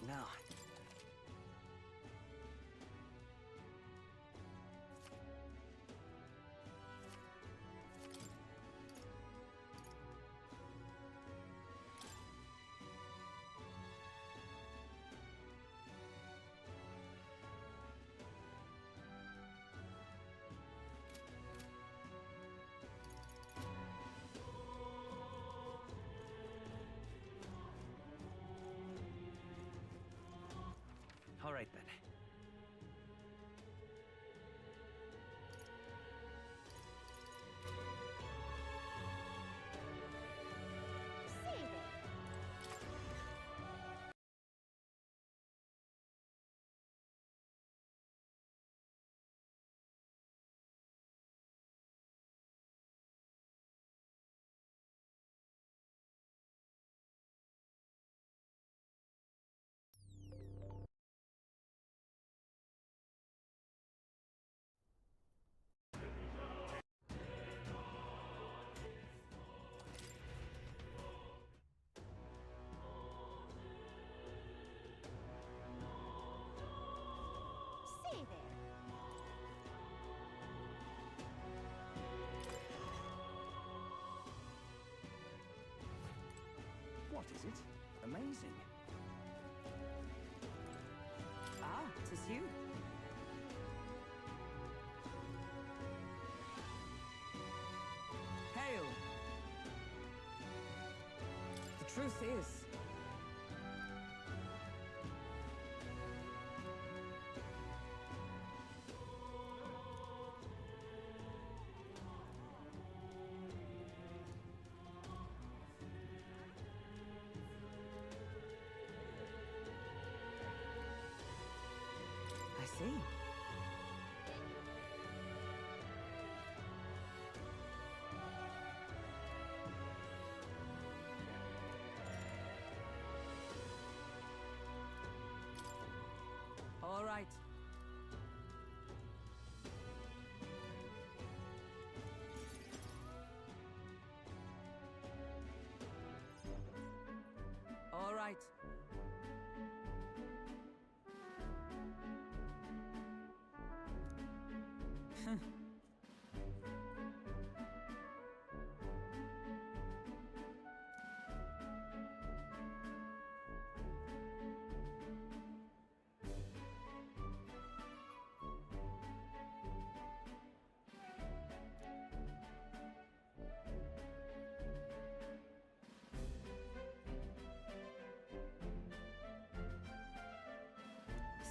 now. All right, then. Save it. Say there. What is it? Amazing. Ah, 'tis you. Hail! The truth is, I see. All right. All right.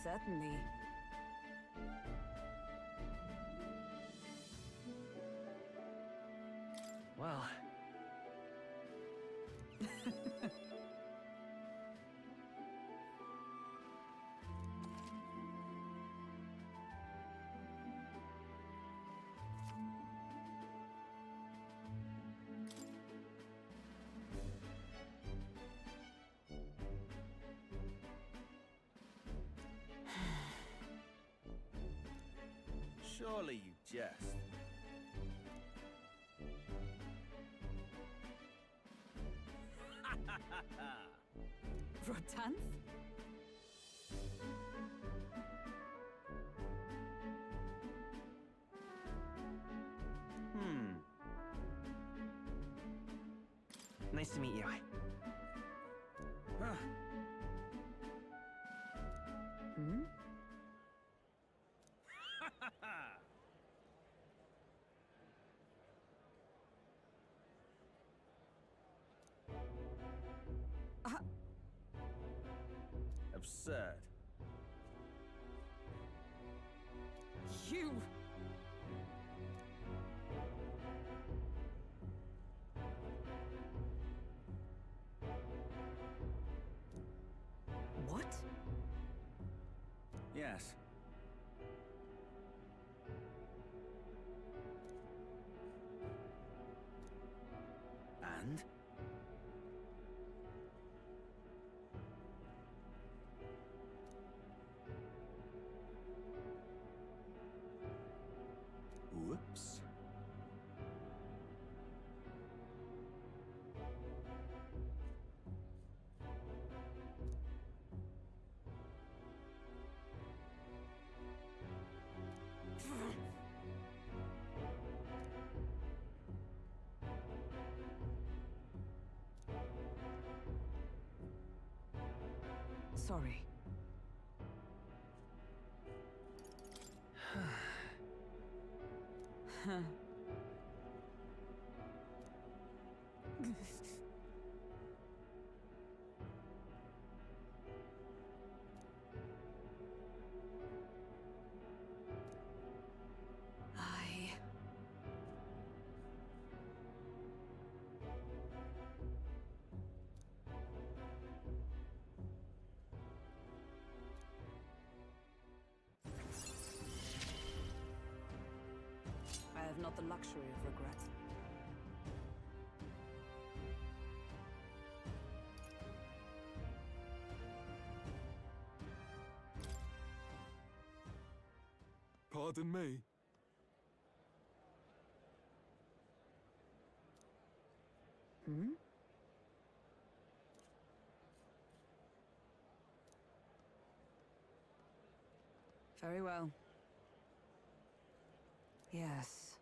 Certainly. Well, surely you jest. Rotanth? Nice to meet you. Huh. Hmm? Absurd. You! What? Yes. And? Whoops. sorry. I have not the luxury of regret. Pardon me. Hmm? Very well. Yes.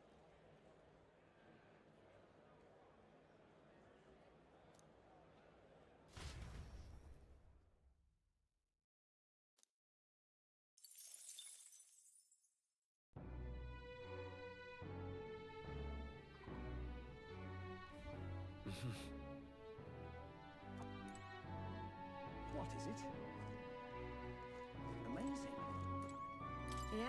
What is it? Amazing. Yeah.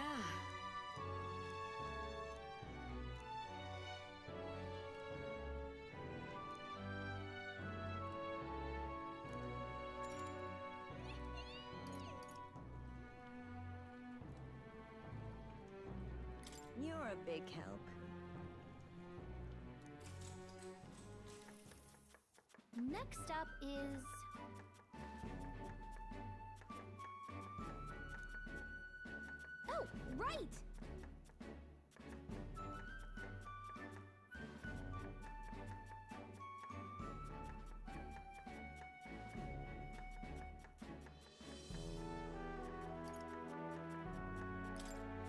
You're a big help. Next up is... Oh, right!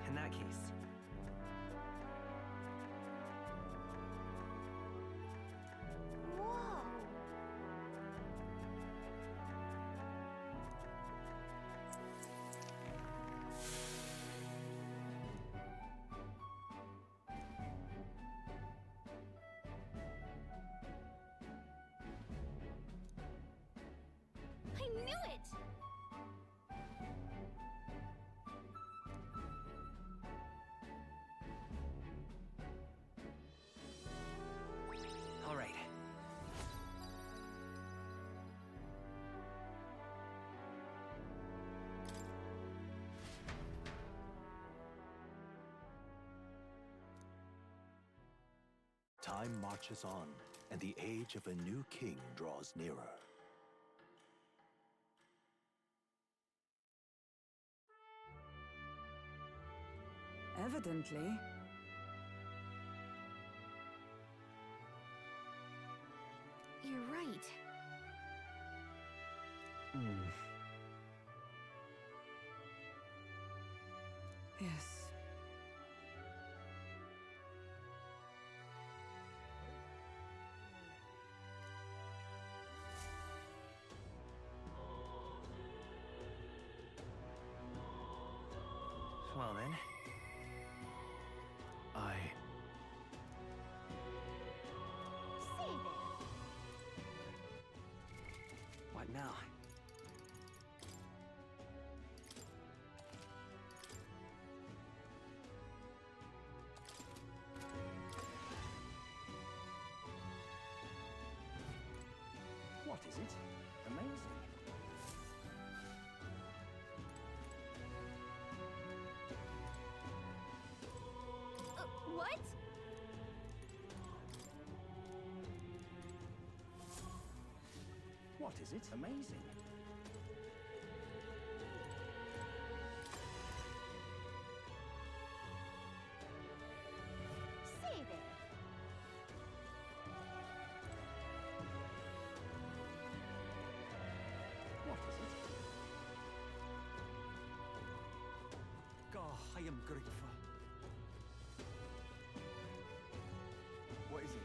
In that case, Whoa! I knew it! all right. Time marches on, and the age of a new king draws nearer. Evidently. You're right. Yes. Well then, Say there. what now? What is it? Amazing. What? What is it? Amazing. Say there. What is it? God, I am grateful. What is it?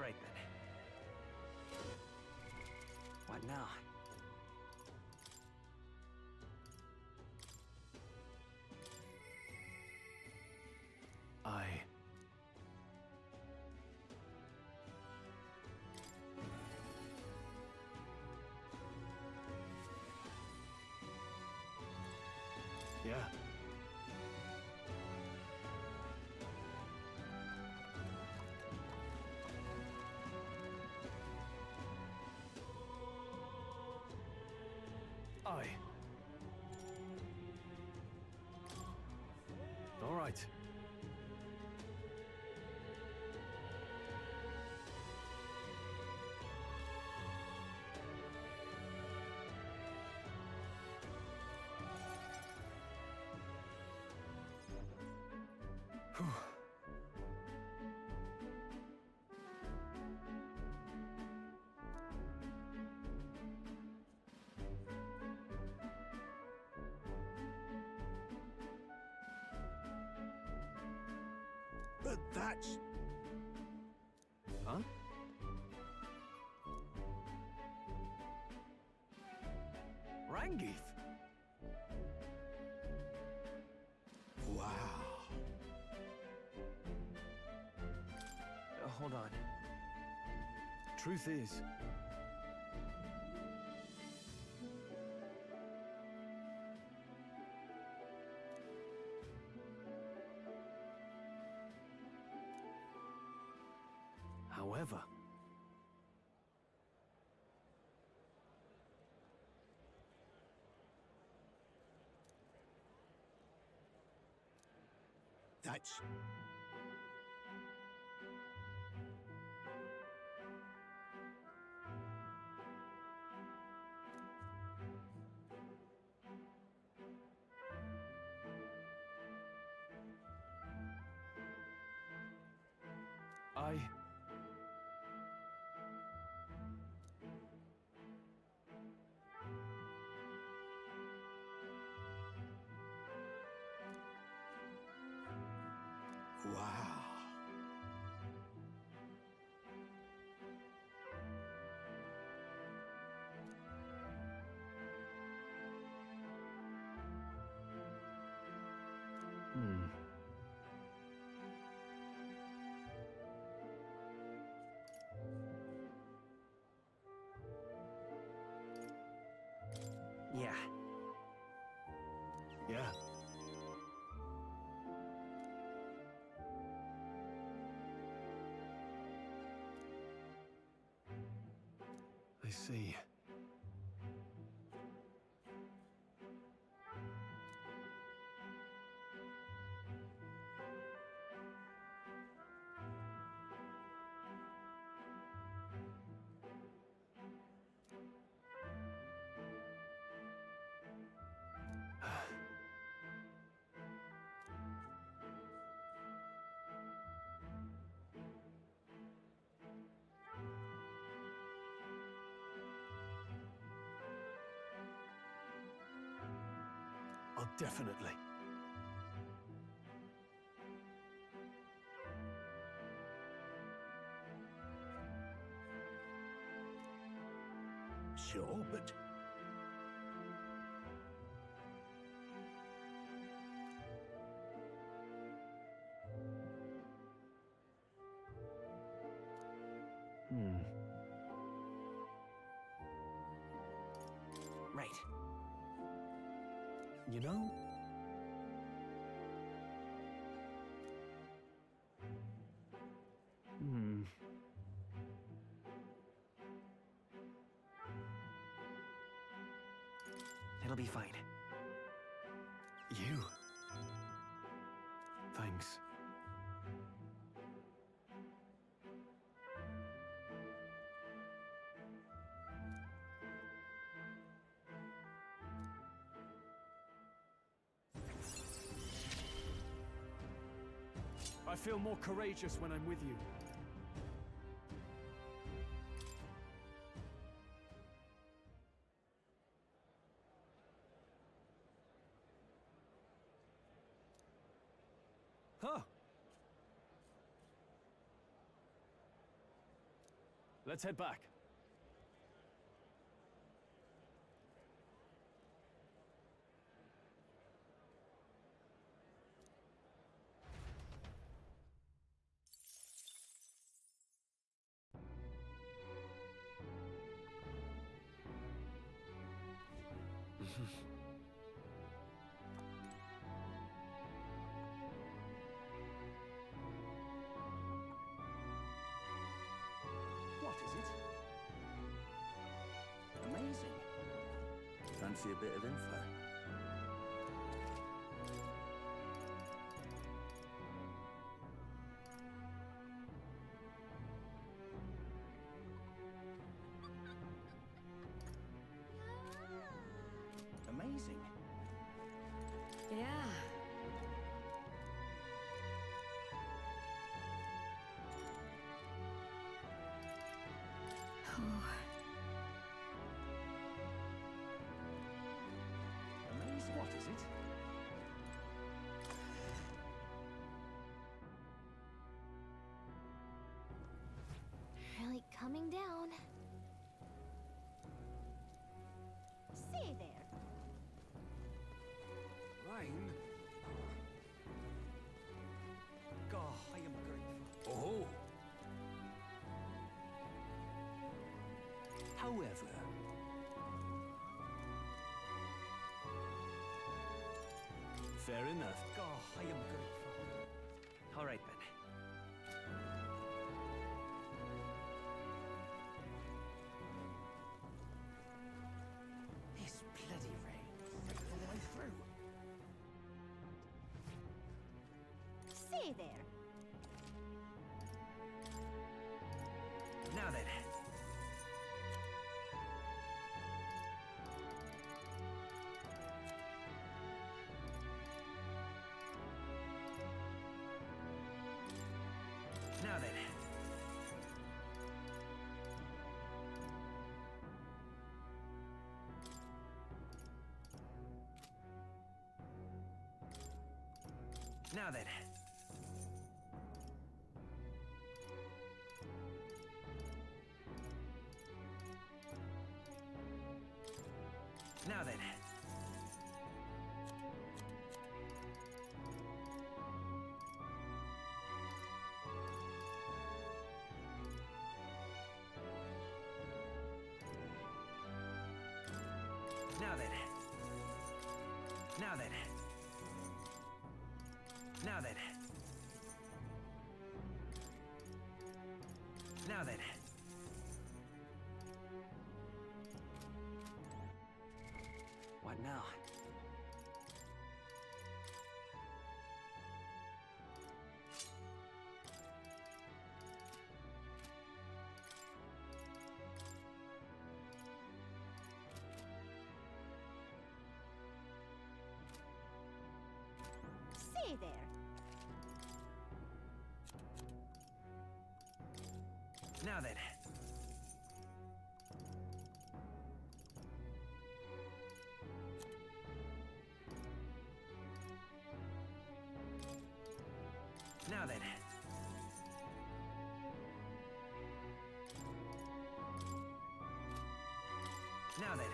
right then. What now? Yeah. Aye. All right. Whew. But that's... Huh? Rangeeth? Wow. Hold on. Truth is, however, That's... I... Wow. Hmm. Yeah. Yeah. I see. Oh, definitely. Sure, but... Hmm. Right. You know? Hmm. It'll be fine. You. Thanks. I feel more courageous when I'm with you. Huh? Let's head back. What is it? Amazing. Fancy a bit of info? Amazing. Yeah. Amazing. What is it? Really coming down. Say there. Rain? God, I am grateful. Oh! However... Fair enough. God, I am grateful. All right, then. This bloody rain soaked all the way through. Say there. Now then. Now then. Now then. Now then. Now then. Now then. Now then. Now then. What now? Say there. Now then. Now then. Now then.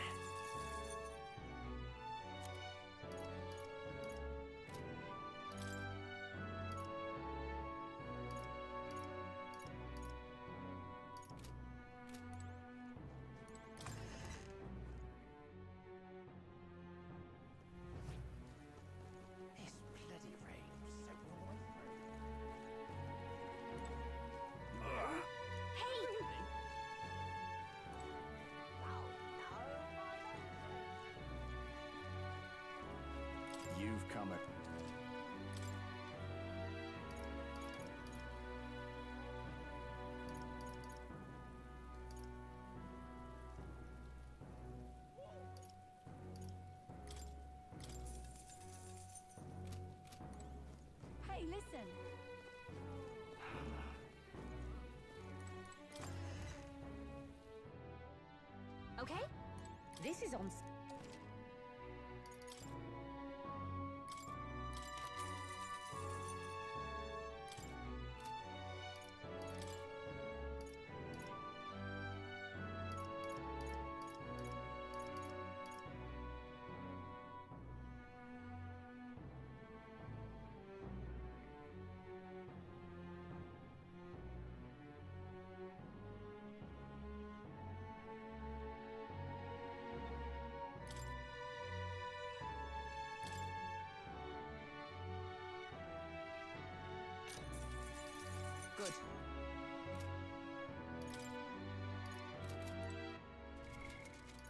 This bloody rain soaked all the way through. Hey! You've come at... Hey, listen. Okay? This is on... Good.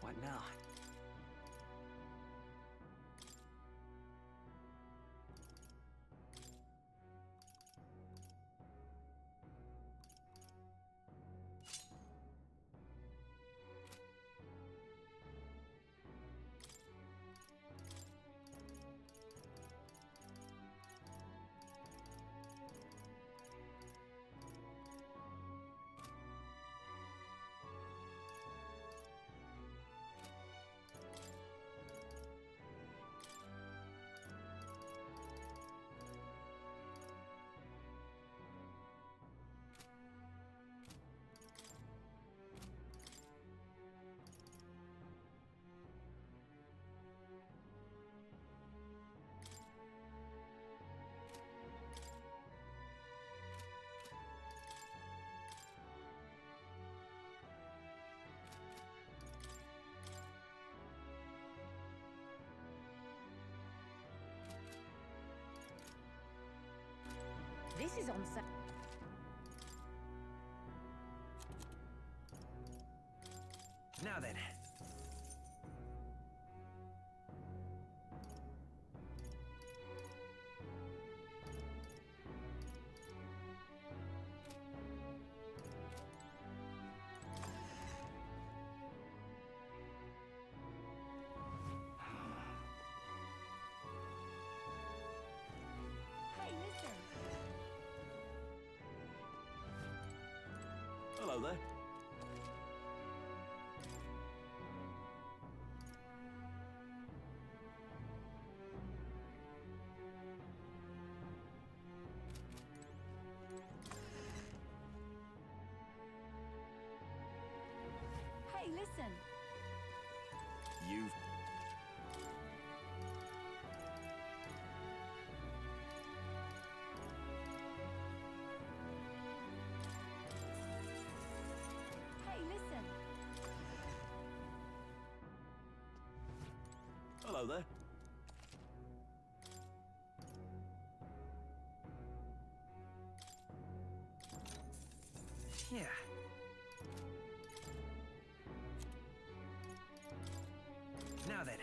What now? This is on sale. Now then. Hey, listen. Hello there. Hey, listen. You've... Hey, listen. Hello there. Yeah. Now then.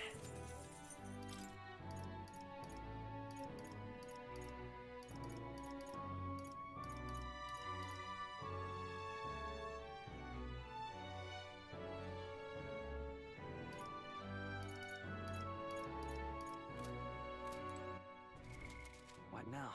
What now?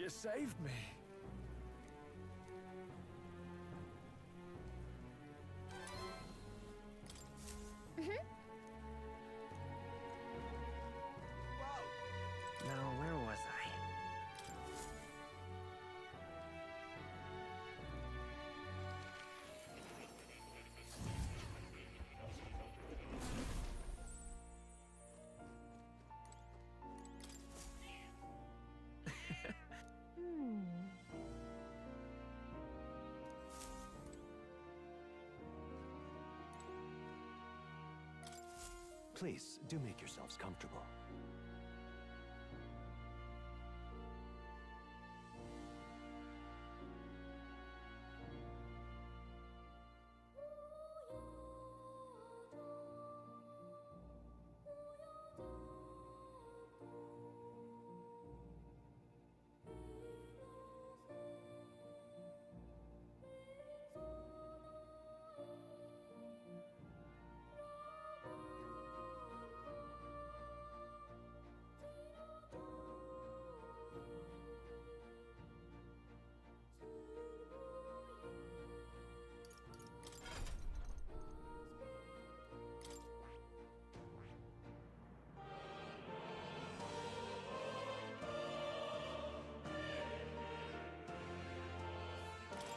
You saved me. Now, where was I? Please, do make yourselves comfortable.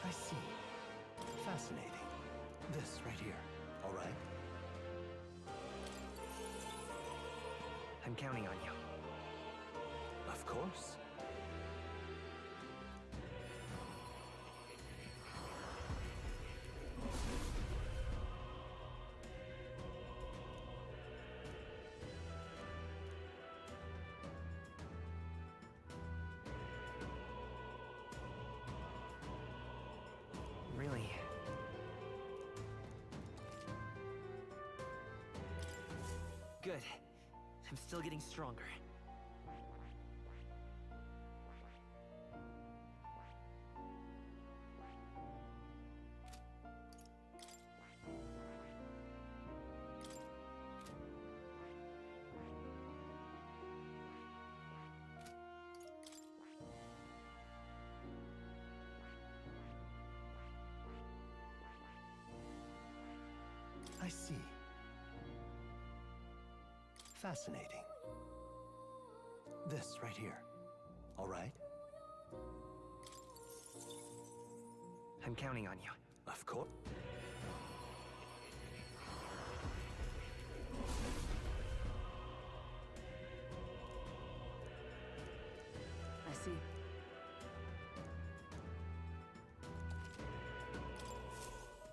I see. Fascinating. This right here, all right? I'm counting on you. Of course. Really? Good. I'm still getting stronger. I see. Fascinating. This right here, all right? I'm counting on you. Of course. I see.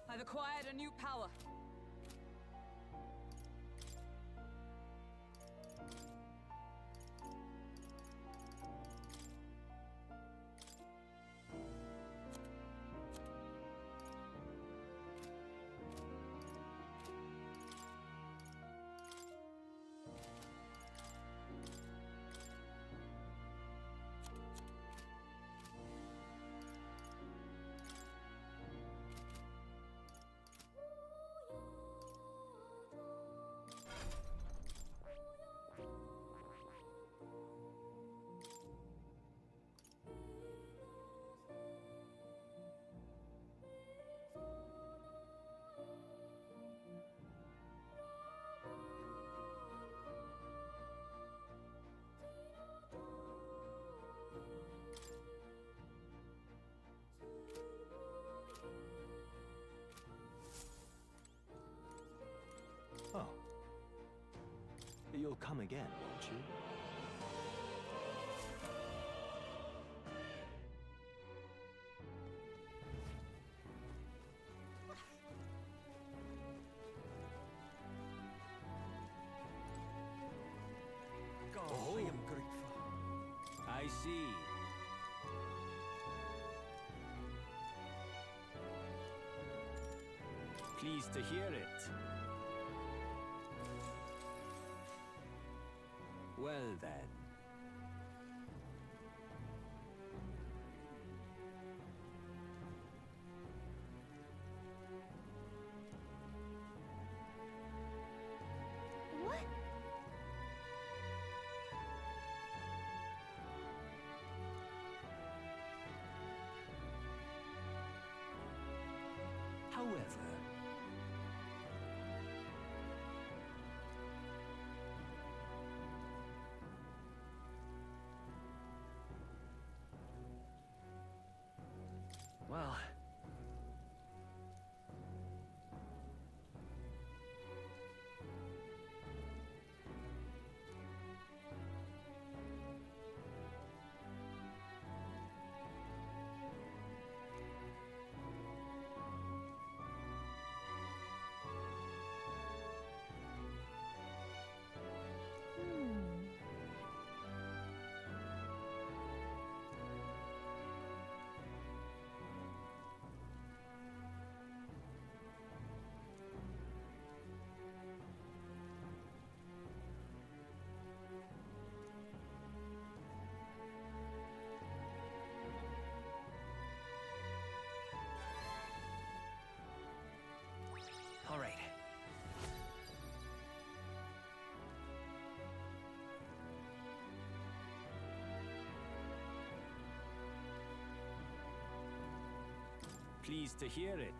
I've acquired a new power. Oh. You'll come again, won't you? God, Oh. I am grateful. I see. Pleased to hear it. Well then. What? never. Well, all right. Pleased to hear it.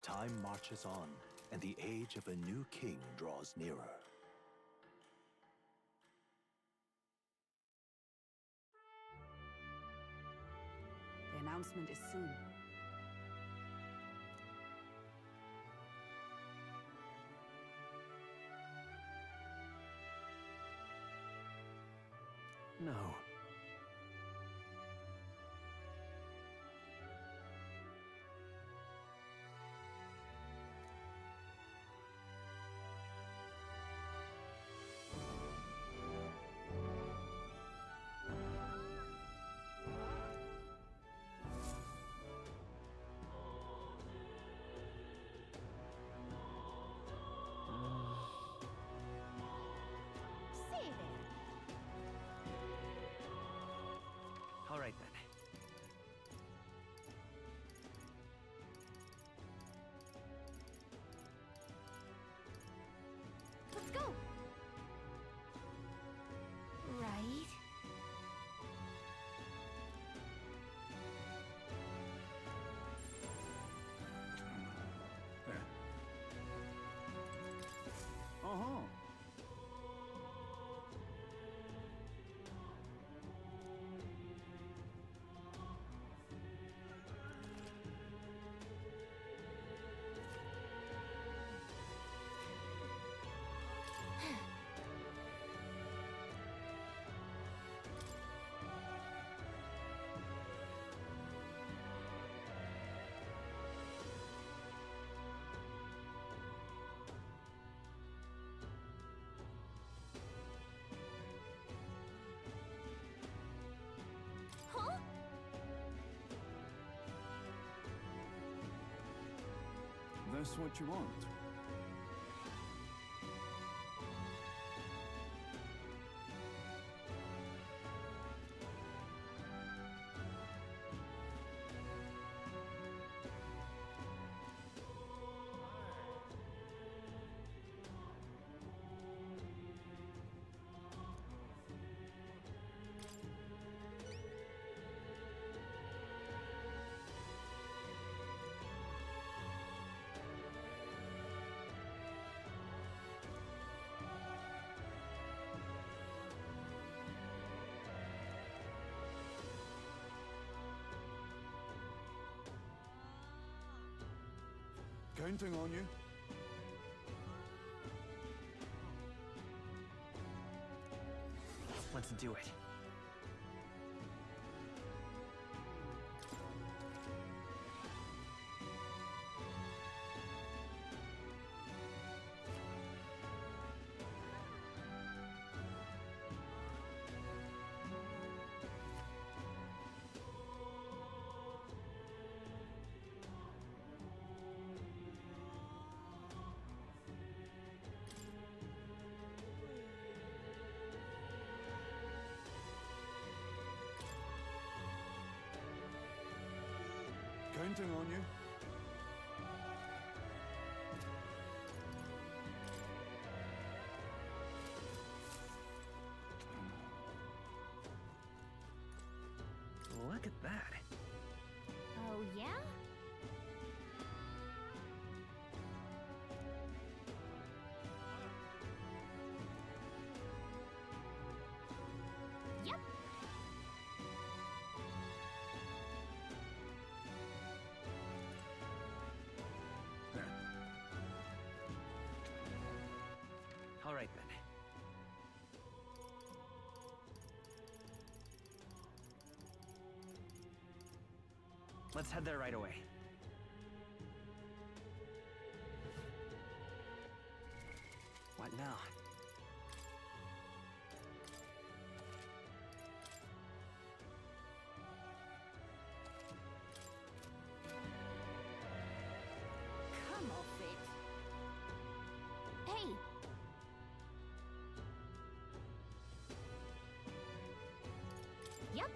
Time marches on, and the age of a new king draws nearer. The announcement is soon. No. Say there. All right then. Let's go. Right. Uh-huh. Huh? That's what you want. Counting on you. Let's do it. Counting on you. Look at that. Oh, yeah? Yep. All right then. Let's head there right away. What now? Come off it. Hey! Yep.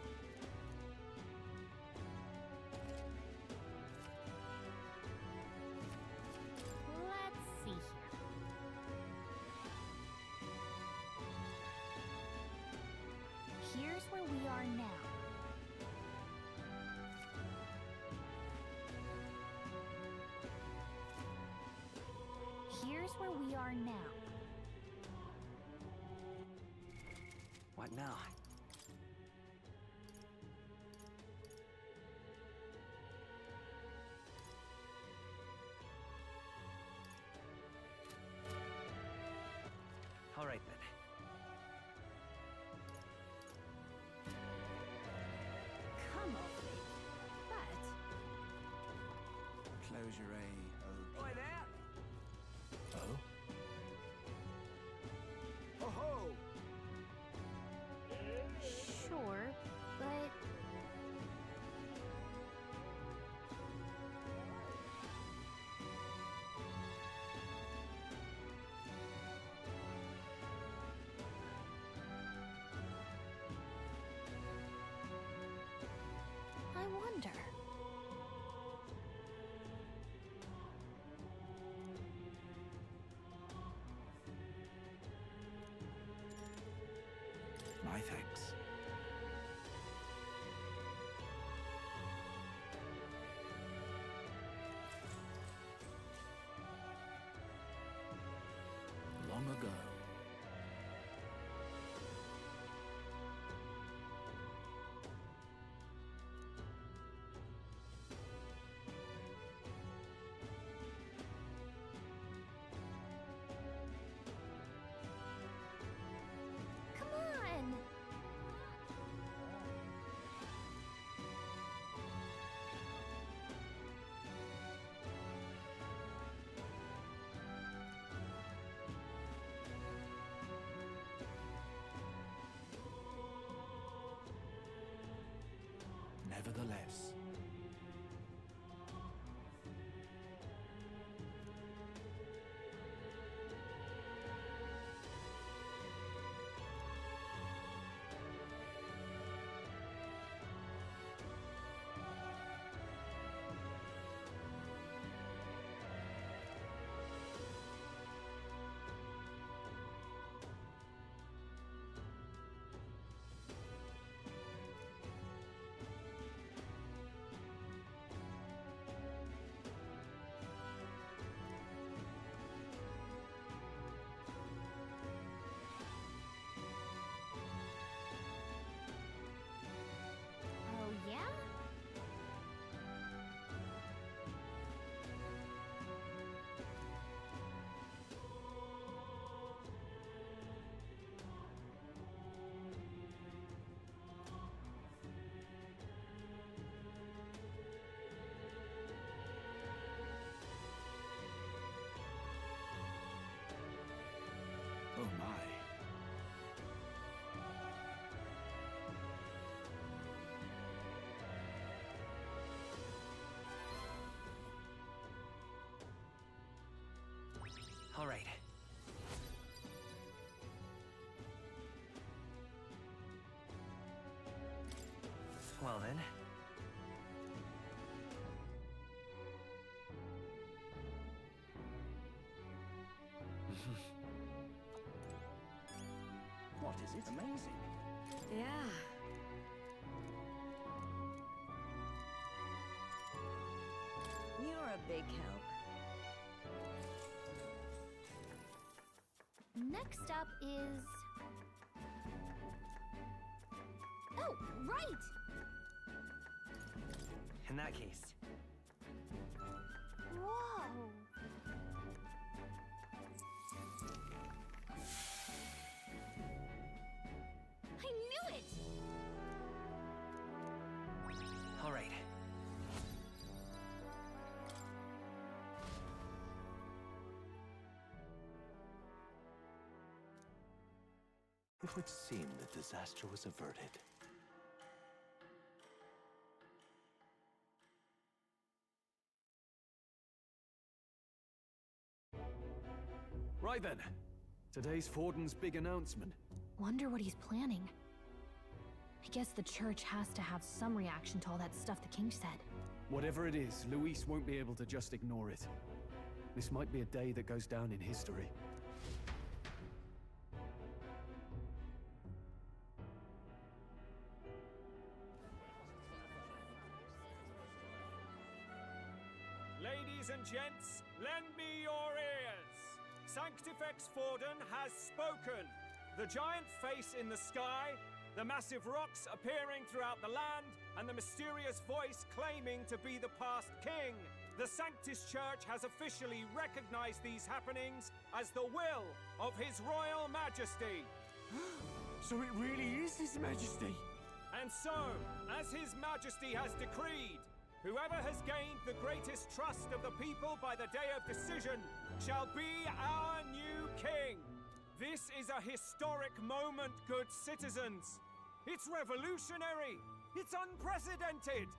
Let's see here. Here's where we are now. Here's where we are now. What now? All right then. Come off it. But Close your A. Boy there! Oh? Oh-ho! sure, but I wonder. My thanks. Long ago. Come on! Nevertheless. Oh, yeah? Oh my. All right. Well then. What is it? Amazing. Yeah. big help. Next up is... Oh, right! In that case, Whoa! I knew it! all right. It would seem that disaster was averted. Right then. Today's Forden's big announcement. Wonder what he's planning. I guess the church has to have some reaction to all that stuff the king said. Whatever it is, Luis won't be able to just ignore it. This might be a day that goes down in history. Ladies and gents, lend me your ears. Sanctifex Forden has spoken. The giant face in the sky, the massive rocks appearing throughout the land, and the mysterious voice claiming to be the past king. The Sanctus Church has officially recognized these happenings as the will of His Royal Majesty. So it really is His Majesty. And so, as His Majesty has decreed, whoever has gained the greatest trust of the people by the day of decision shall be our new king. This is a historic moment, good citizens. It's revolutionary. It's unprecedented.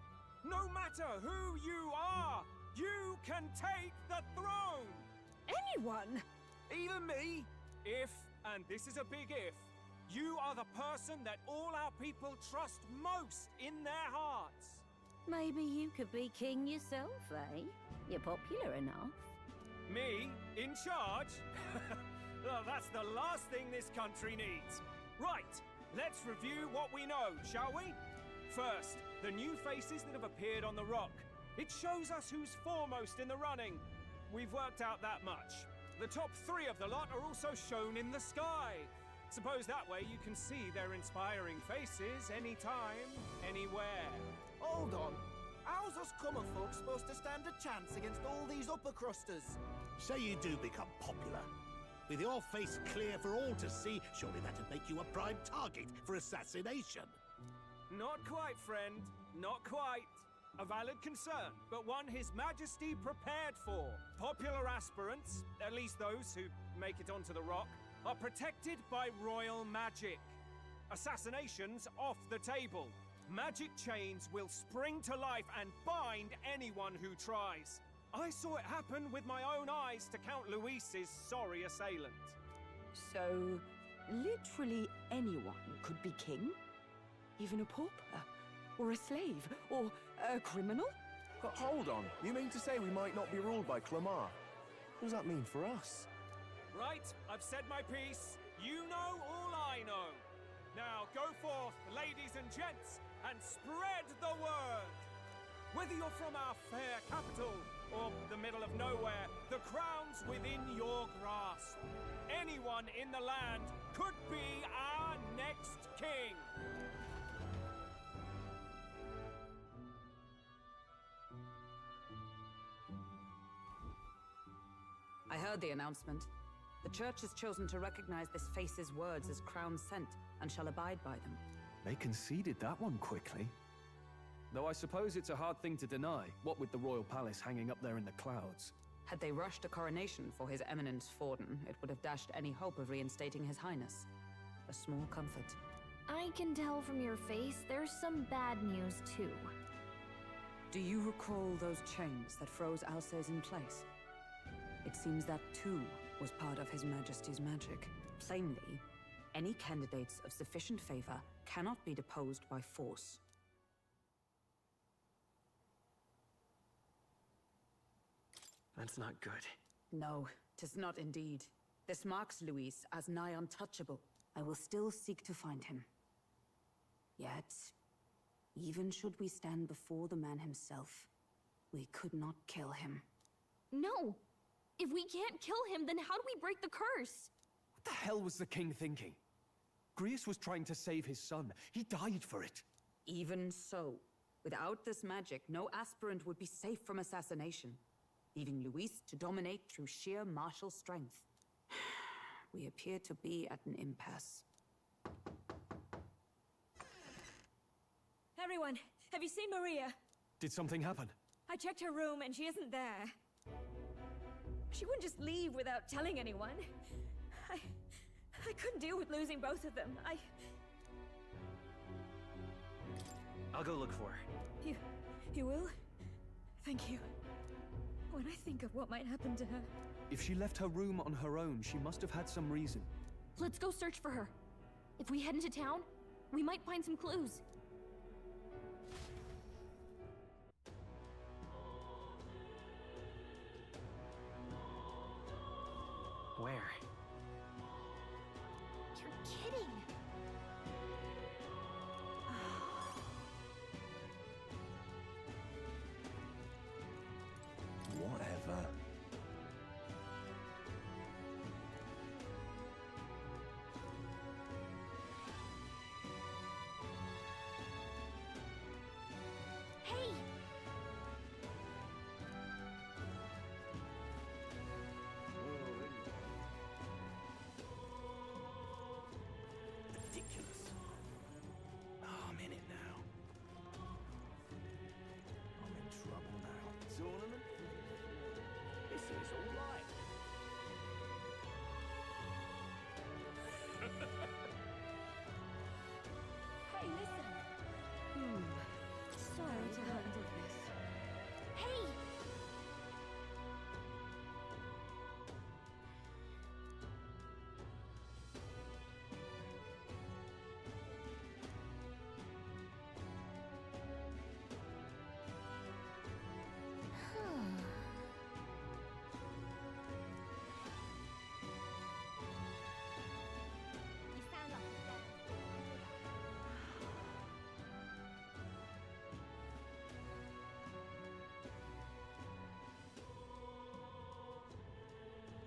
No matter who you are, you can take the throne. Anyone? Even me? If, and this is a big if, you are the person that all our people trust most in their hearts. Maybe you could be king yourself, eh? You're popular enough. Me? In charge? Well, that's the last thing this country needs. Right, let's review what we know, shall we? First, the new faces that have appeared on the rock. It shows us who's foremost in the running. We've worked out that much. The top 3 of the lot are also shown in the sky. Suppose that way you can see their inspiring faces anytime, anywhere. Hold on. How's us common folk supposed to stand a chance against all these upper crusters? Say you do become popular. With your face clear for all to see, surely that'd make you a prime target for assassination. Not quite, friend. Not quite. A valid concern, but one His Majesty prepared for. Popular aspirants, at least those who make it onto the rock, are protected by royal magic. Assassinations off the table. Magic chains will spring to life and bind anyone who tries. I saw it happen with my own eyes to Count Luis's sorry assailant. So, literally anyone could be king? Even a pauper? Or a slave? Or a criminal? Hold on. You mean to say we might not be ruled by Clamar? What does that mean for us? Right, I've said my piece. You know all I know. Now go forth, ladies and gents, and spread the word. Whether you're from our fair capital or the middle of nowhere, the crown's within your grasp. Anyone in the land could be our next king. I heard the announcement. The church has chosen to recognize this face's words as crown sent and shall abide by them. They conceded that one quickly. Though I suppose it's a hard thing to deny, what with the royal palace hanging up there in the clouds. Had they rushed a coronation for His Eminence Forden, it would have dashed any hope of reinstating His Highness. A small comfort. I can tell from your face there's some bad news too. Do you recall those chains that froze Alsace in place? It seems that too was part of His Majesty's magic. Plainly, any candidates of sufficient favor cannot be deposed by force. That's not good. No, 'tis not indeed. This marks Luis as nigh untouchable. I will still seek to find him. Yet, even should we stand before the man himself, we could not kill him. No! If we can't kill him, then how do we break the curse? What the hell was the king thinking? Grius was trying to save his son. He died for it. Even so, without this magic, no aspirant would be safe from assassination, leaving Luis to dominate through sheer martial strength. We appear to be at an impasse. Everyone, have you seen Maria? Did something happen? I checked her room and she isn't there. She wouldn't just leave without telling anyone. I couldn't deal with losing both of them. I'll go look for her. You will? Thank you. When I think of what might happen to her... If she left her room on her own, she must have had some reason. Let's go search for her. If we head into town, we might find some clues. Where? You're kidding! Whatever. Hey! Ridiculous. Oh, I'm in it now. I'm in trouble now. Zornaman? This is all right. Hey, listen! Sorry to handle this. Hey! You sound like the devil.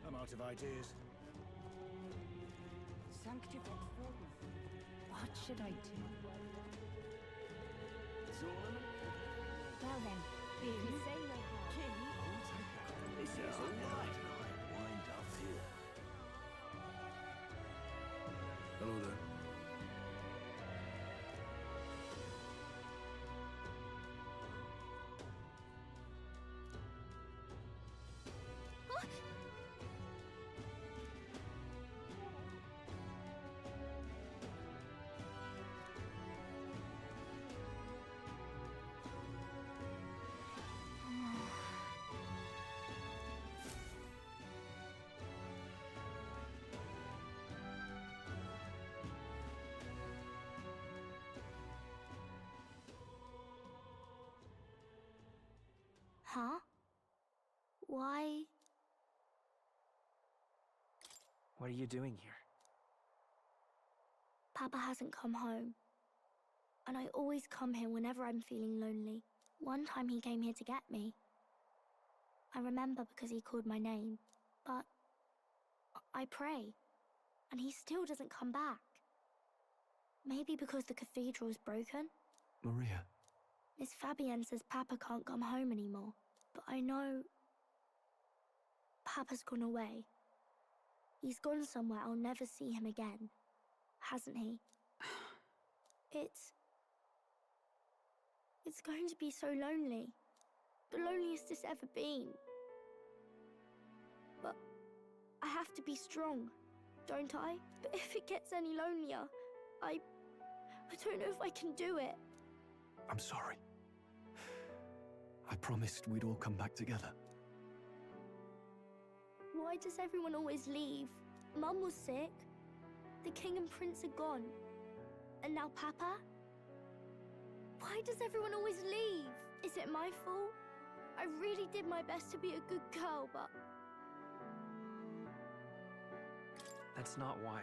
I'm out of ideas. What should I do? Zornaman? Well then, if you say no harm. This is all right. Wind up here. Hello there. Huh? Why? What are you doing here? Papa hasn't come home. And I always come here whenever I'm feeling lonely. One time he came here to get me. I remember because he called my name. But I pray. And he still doesn't come back. Maybe because the cathedral's broken? Maria. Miss Fabienne says Papa can't come home anymore. But I know... Papa's gone away. He's gone somewhere I'll never see him again. Hasn't he? It's going to be so lonely. The loneliest it's ever been. But I have to be strong, don't I? But if it gets any lonelier, I don't know if I can do it. I'm sorry. I promised we'd all come back together. Why does everyone always leave? Mum was sick. The king and prince are gone. And now Papa? Why does everyone always leave? Is it my fault? I really did my best to be a good girl, but... That's not why.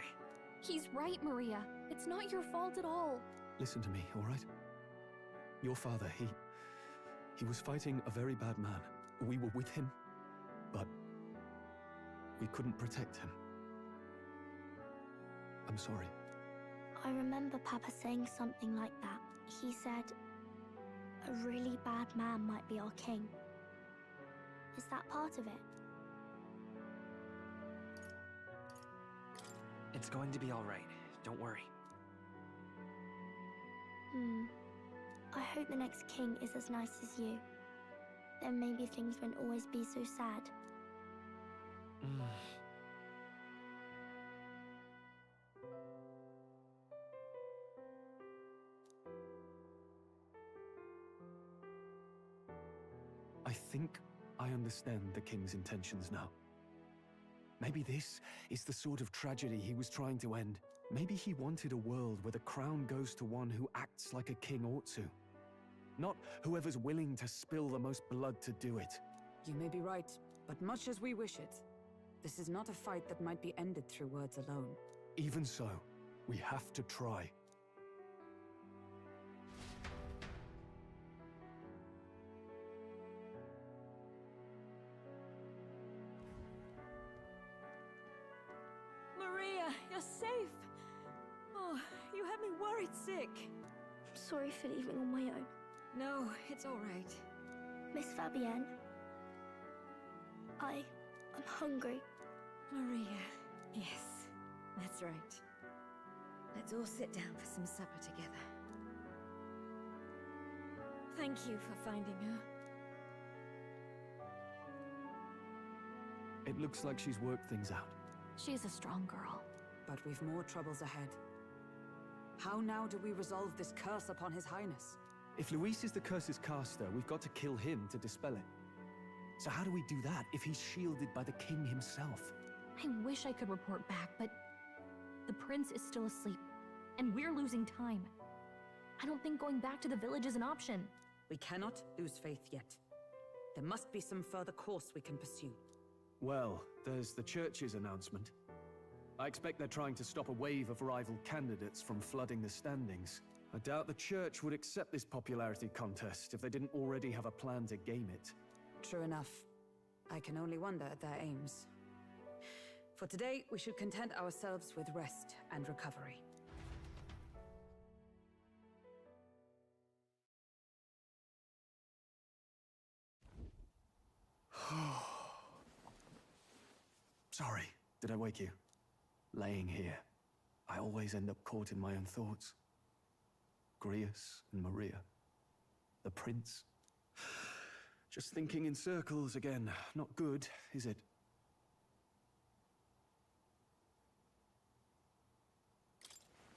He's right, Maria. It's not your fault at all. Listen to me, all right? Your father, he was fighting a very bad man. We were with him. but we couldn't protect him. I'm sorry. I remember Papa saying something like that. He said, a really bad man might be our king. Is that part of it? It's going to be all right. Don't worry. I hope the next king is as nice as you. Then maybe things won't always be so sad. I think I understand the king's intentions now. Maybe this is the sort of tragedy he was trying to end. Maybe he wanted a world where the crown goes to one who acts like a king ought to. Not whoever's willing to spill the most blood to do it. You may be right, but much as we wish it, this is not a fight that might be ended through words alone. Even so, we have to try. Maria, you're safe! Oh, you had me worried sick. I'm sorry for leaving on my own. No, it's all right. Miss Fabienne, I'm hungry. Maria, yes, that's right. Let's all sit down for some supper together. Thank you for finding her. It looks like she's worked things out. She's a strong girl. But we've more troubles ahead. How now do we resolve this curse upon His Highness? If Luis is the curse's caster, we've got to kill him to dispel it. So how do we do that if he's shielded by the king himself? I wish I could report back, but the prince is still asleep, and we're losing time. I don't think going back to the village is an option. We cannot lose faith yet. There must be some further course we can pursue. Well, there's the church's announcement. I expect they're trying to stop a wave of rival candidates from flooding the standings. I doubt the church would accept this popularity contest if they didn't already have a plan to game it. True enough. I can only wonder at their aims. For today, we should content ourselves with rest and recovery. Sorry, did I wake you? Laying here, I always end up caught in my own thoughts. Grius and Maria. The prince. Just thinking in circles again. Not good, is it?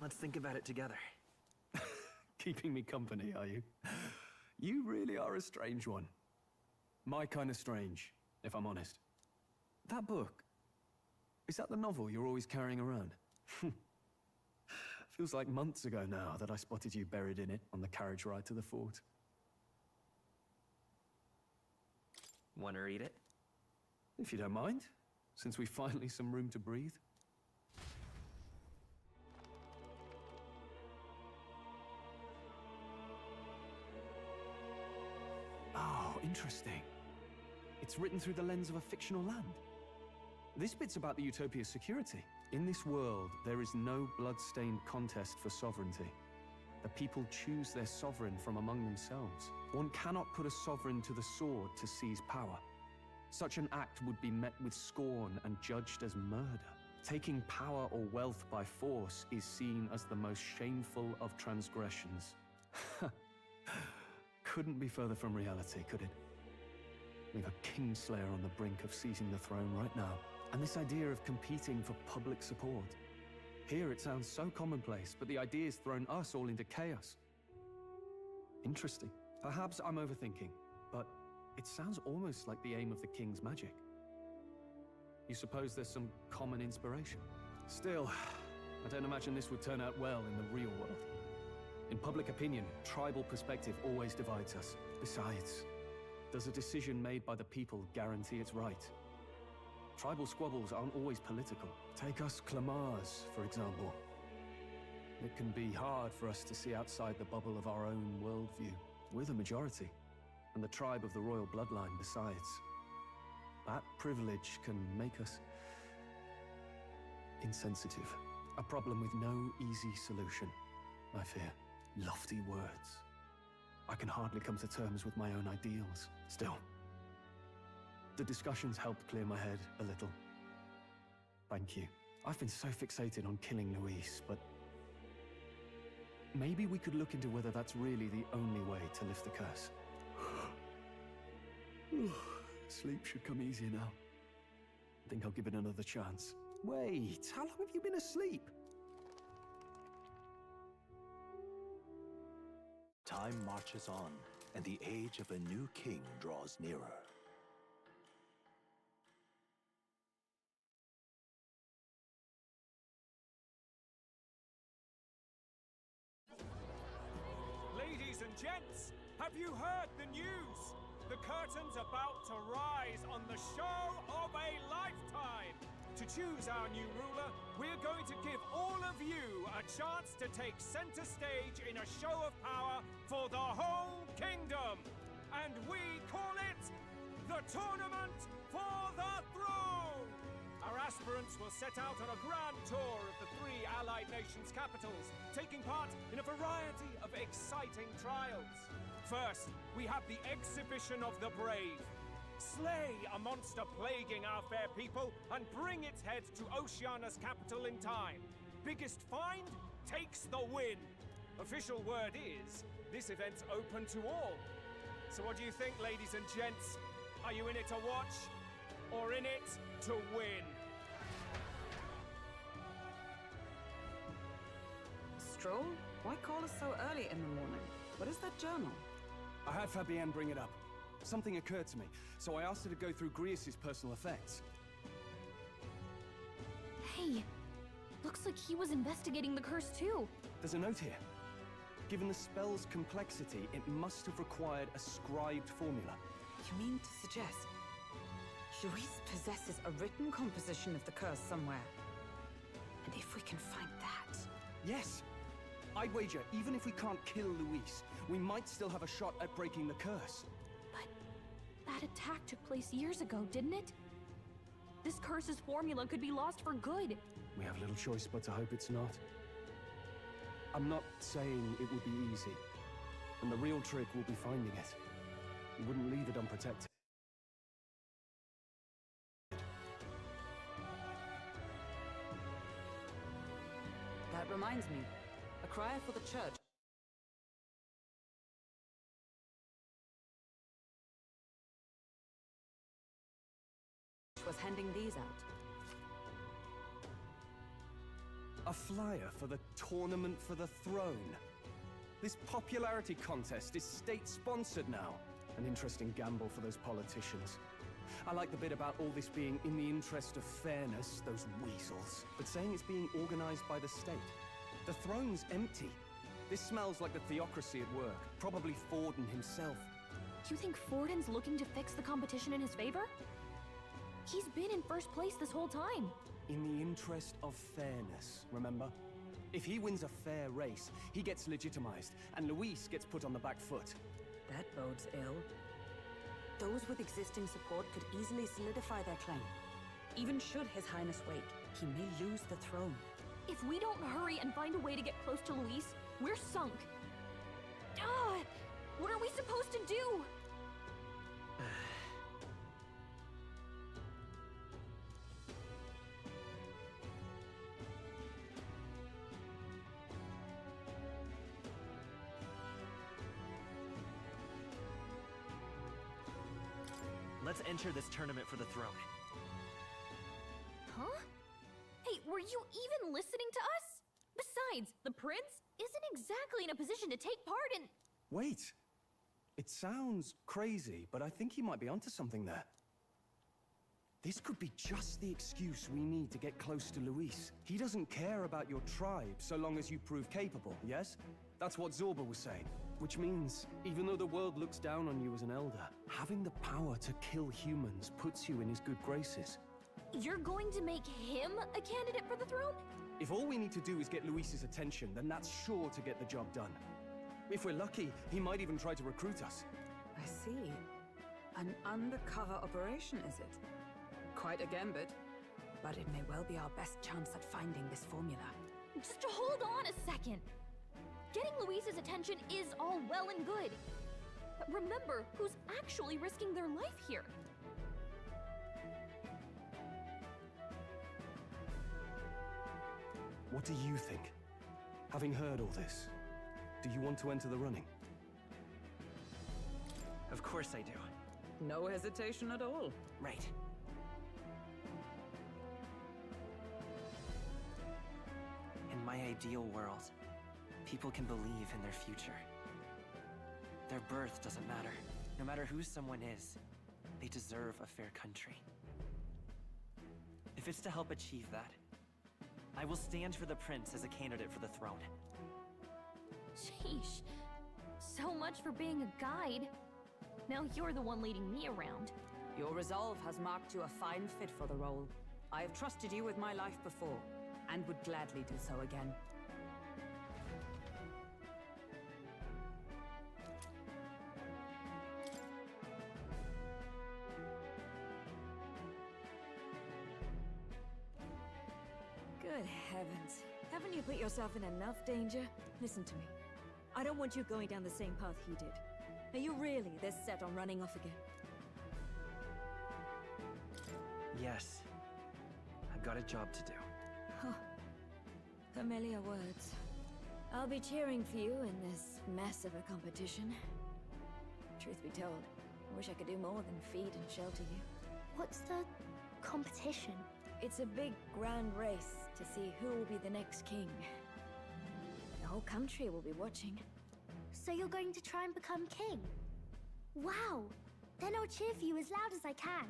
Let's think about it together. Keeping me company, are you? You really are a strange one. My kind of strange, if I'm honest. That book, is that the novel you're always carrying around? Feels like months ago now that I spotted you buried in it on the carriage ride to the fort. Want to read it? If you don't mind, since we've finally some room to breathe. Oh, interesting. It's written through the lens of a fictional land. This bit's about the Utopia's security. In this world, there is no blood-stained contest for sovereignty. The people choose their sovereign from among themselves. One cannot put a sovereign to the sword to seize power. Such an act would be met with scorn and judged as murder. Taking power or wealth by force is seen as the most shameful of transgressions. Couldn't be further from reality, could it? We've a kingslayer on the brink of seizing the throne right now. And this idea of competing for public support. Here it sounds so commonplace, but the idea's thrown us all into chaos. Interesting. Perhaps I'm overthinking, but it sounds almost like the aim of the king's magic. You suppose there's some common inspiration? Still, I don't imagine this would turn out well in the real world. In public opinion, tribal perspective always divides us. Besides, does a decision made by the people guarantee it's right? Tribal squabbles aren't always political. Take us Clamars, for example. It can be hard for us to see outside the bubble of our own worldview. We're the majority, and the tribe of the royal bloodline besides. That privilege can make us insensitive. A problem with no easy solution, I fear. Lofty words. I can hardly come to terms with my own ideals. Still, the discussions helped clear my head a little. Thank you. I've been so fixated on killing Luis, but maybe we could look into whether that's really the only way to lift the curse. Sleep should come easier now. I think I'll give it another chance. Wait, how long have you been asleep? Time marches on, and the age of a new king draws nearer. Ladies and gents, have you heard the news? The curtain's about to rise on the show of a lifetime. To choose our new ruler, we're going to give all of you a chance to take center stage in a show of power for the whole kingdom. And we call it the Tournament for the Throne. Our aspirants will set out on a grand tour of the 3 allied nations' capitals, taking part in a variety of exciting trials. First, we have the Exhibition of the Brave. Slay a monster plaguing our fair people and bring its head to Oceania's capital in time. Biggest find takes the win. Official word is, this event's open to all. So what do you think, ladies and gents? Are you in it to watch, or in it to win? Stroll? Why call us so early in the morning? What is that journal? I had Fabienne bring it up. Something occurred to me, so I asked her to go through Grius' personal effects. Hey, looks like he was investigating the curse too. There's a note here. Given the spell's complexity, it must have required a scribed formula. You mean to suggest Luis possesses a written composition of the curse somewhere? And if we can find that... Yes! I'd wager, even if we can't kill Luis, we might still have a shot at breaking the curse. But that attack took place years ago, didn't it? This curse's formula could be lost for good. We have little choice but to hope it's not. I'm not saying it would be easy. And the real trick will be finding it. We wouldn't leave it unprotected. That reminds me. A crier for the church was handing these out. A flyer for the Tournament for the Throne. This popularity contest is state-sponsored now. An interesting gamble for those politicians. I like the bit about all this being in the interest of fairness, those weasels. But saying it's being organized by the state. The throne's empty. This smells like the theocracy at work. Probably Forden himself. You think Forden's looking to fix the competition in his favor? He's been in first place this whole time. In the interest of fairness, remember? If he wins a fair race, he gets legitimized, and Luis gets put on the back foot. That bodes ill. Those with existing support could easily solidify their claim. Even should His Highness wait, he may lose the throne. If we don't hurry and find a way to get close to Luis, we're sunk. What are we supposed to do? Let's enter this tournament for the throne. Huh? Hey, were you even listening to us? Besides, the prince isn't exactly in a position to take part in... Wait. It sounds crazy, but I think he might be onto something there. This could be just the excuse we need to get close to Luis. He doesn't care about your tribe so long as you prove capable, yes? That's what Zorba was saying. Which means, even though the world looks down on you as an elder, having the power to kill humans puts you in his good graces. You're going to make him a candidate for the throne? If all we need to do is get Luis's attention, then that's sure to get the job done. If we're lucky, he might even try to recruit us. I see. An undercover operation, is it? quite a gambit, but it may well be our best chance at finding this formula. Just hold on a second. Getting Louise's attention is all well and good. But remember who's actually risking their life here. What do you think? Having heard all this, do you want to enter the running? Of course I do. No hesitation at all. Right. In my ideal world, people can believe in their future. Their birth doesn't matter. No matter who someone is, they deserve a fair country. If it's to help achieve that, I will stand for the prince as a candidate for the throne. Sheesh. So much for being a guide. Now you're the one leading me around. Your resolve has marked you a fine fit for the role. I have trusted you with my life before, and would gladly do so again. Good heavens. Haven't you put yourself in enough danger? Listen to me. I don't want you going down the same path he did. Are you really this set on running off again? Yes. I've got a job to do. Huh. Familiar words. I'll be cheering for you in this mess of a competition. Truth be told, I wish I could do more than feed and shelter you. What's the competition? It's a big, grand race to see who will be the next king. The whole country will be watching. So you're going to try and become king? Wow! Then I'll cheer for you as loud as I can.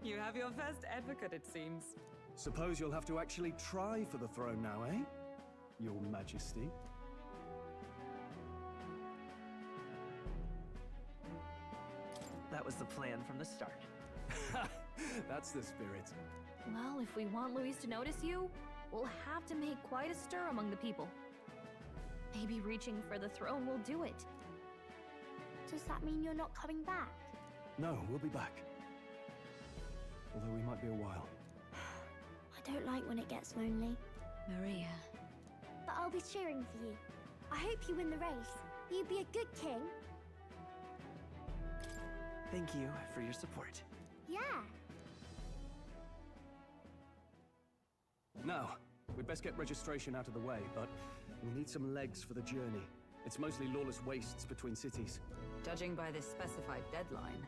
You have your first advocate, it seems. Suppose you'll have to actually try for the throne now, eh? Your Majesty. That was the plan from the start. That's the spirit. Well, if we want Louise to notice you, we'll have to make quite a stir among the people. Maybe reaching for the throne will do it. Does that mean you're not coming back? No, we'll be back. Although we might be a while. I don't like when it gets lonely. Maria. But I'll be cheering for you. I hope you win the race. You'd be a good king. Thank you for your support. Yeah. Now, we'd best get registration out of the way, but we'll need some legs for the journey. It's mostly lawless wastes between cities. Judging by this specified deadline,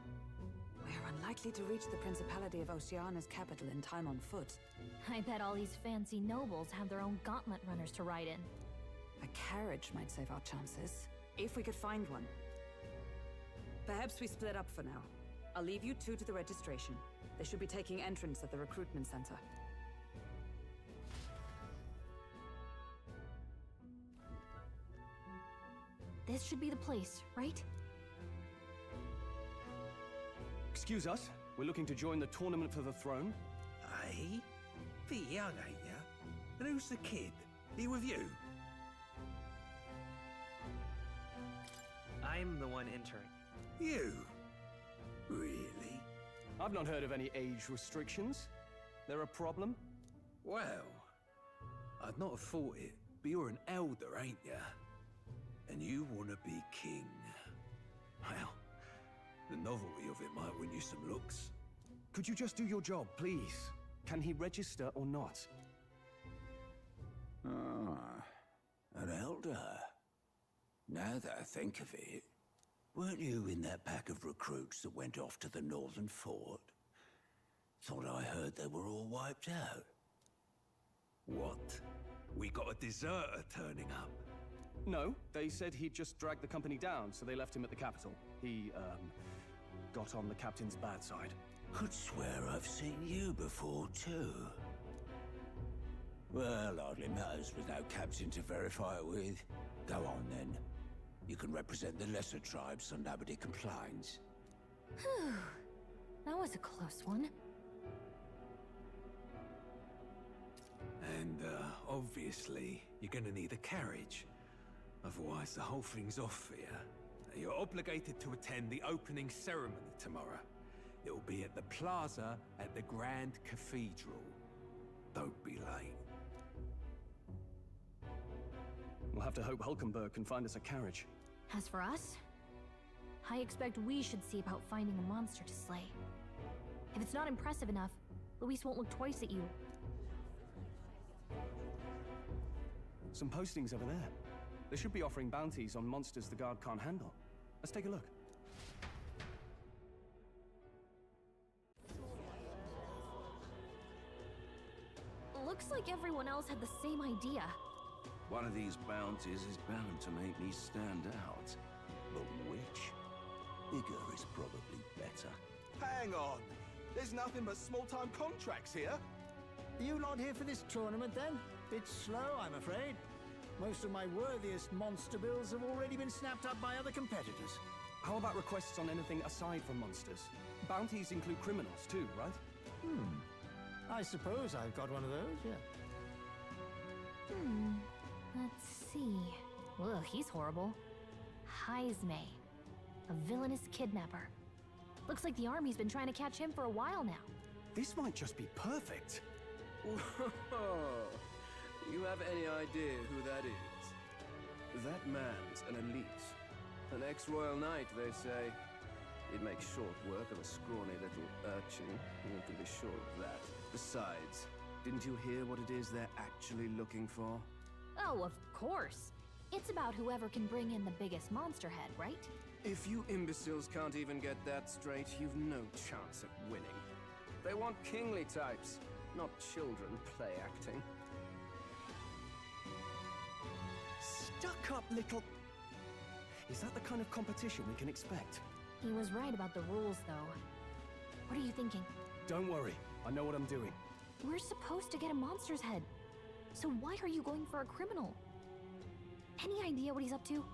we're unlikely to reach the Principality of Oceana's capital in time on foot. I bet all these fancy nobles have their own gauntlet runners to ride in. A carriage might save our chances, if we could find one. Perhaps we split up for now. I'll leave you two to the registration. They should be taking entrance at the recruitment center. This should be the place, right? Excuse us, we're looking to join the tournament for the throne. Aye? Bit young, ain't ya? And who's the kid? He with you? I'm the one entering. You? Really? I've not heard of any age restrictions. There a problem? Well, I'd not have thought it, but you're an elder, ain't ya? And you want to be king. Well, the novelty of it might win you some looks. Could you just do your job, please? Can he register or not? Ah, an elder. Now that I think of it, weren't you in that pack of recruits that went off to the northern fort? Thought I heard they were all wiped out. What? We got a deserter turning up? No, they said he'd just dragged the company down, so they left him at the capital. He, got on the captain's bad side. Could swear I've seen you before, too. Well, hardly matters with no captain to verify it with. Go on, then. You can represent the lesser tribes so nobody complains. Whew. That was a close one. And, obviously, you're gonna need a carriage. Otherwise, the whole thing's off for you. You're obligated to attend the opening ceremony tomorrow. It'll be at the plaza at the Grand Cathedral. Don't be late. We'll have to hope Hulkenberg can find us a carriage. As for us, I expect we should see about finding a monster to slay. If it's not impressive enough, Luis won't look twice at you. Some postings over there. They should be offering bounties on monsters the guard can't handle. Let's take a look. Looks like everyone else had the same idea. One of these bounties is bound to make me stand out. But which? Bigger is probably better. Hang on! There's nothing but small-time contracts here. You not here for this tournament, then? Bit slow, I'm afraid. Most of my worthiest monster bills have already been snapped up by other competitors. How about requests on anything aside from monsters? Bounties include criminals too, right? I suppose I've got one of those, yeah. Let's see. Ugh, he's horrible. Heisme, a villainous kidnapper. Looks like the army's been trying to catch him for a while now. This might just be perfect. Whoa. You have any idea who that is? That man's an elite. An ex-royal knight, they say. He'd make short work of a scrawny little urchin. You can be sure of that. Besides, didn't you hear what it is they're actually looking for? Oh, of course. It's about whoever can bring in the biggest monster head, right? If you imbeciles can't even get that straight, you've no chance at winning. They want kingly types, not children play acting. Stuck-up little... Is that the kind of competition we can expect? He was right about the rules, though. What are you thinking? Don't worry, I know what I'm doing. We're supposed to get a monster's head. So why are you going for a criminal? Any idea what he's up to?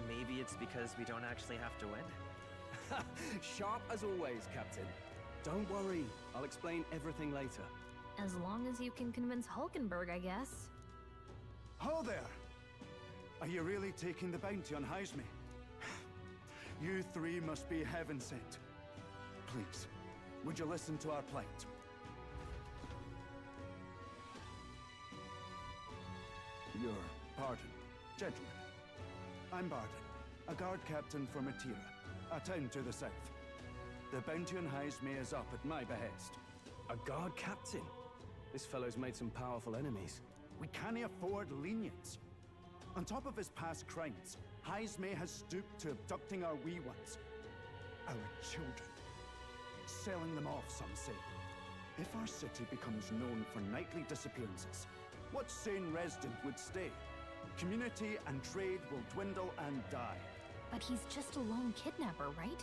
Maybe it's because we don't actually have to win? Sharp as always, Captain. Don't worry, I'll explain everything later. As long as you can convince Hulkenberg, I guess. Ho there! Are you really taking the bounty on Heisme? You three must be heaven sent. Please, would you listen to our plight? Your pardon, gentlemen. I'm Barden, a guard captain for Matira, a town to the south. The bounty on Heisme is up at my behest. A guard captain? This fellow's made some powerful enemies. We can't afford lenience. On top of his past crimes, Heisme has stooped to abducting our wee ones. Our children. Selling them off, some say. If our city becomes known for nightly disappearances, what sane resident would stay? Community and trade will dwindle and die. But he's just a lone kidnapper, right?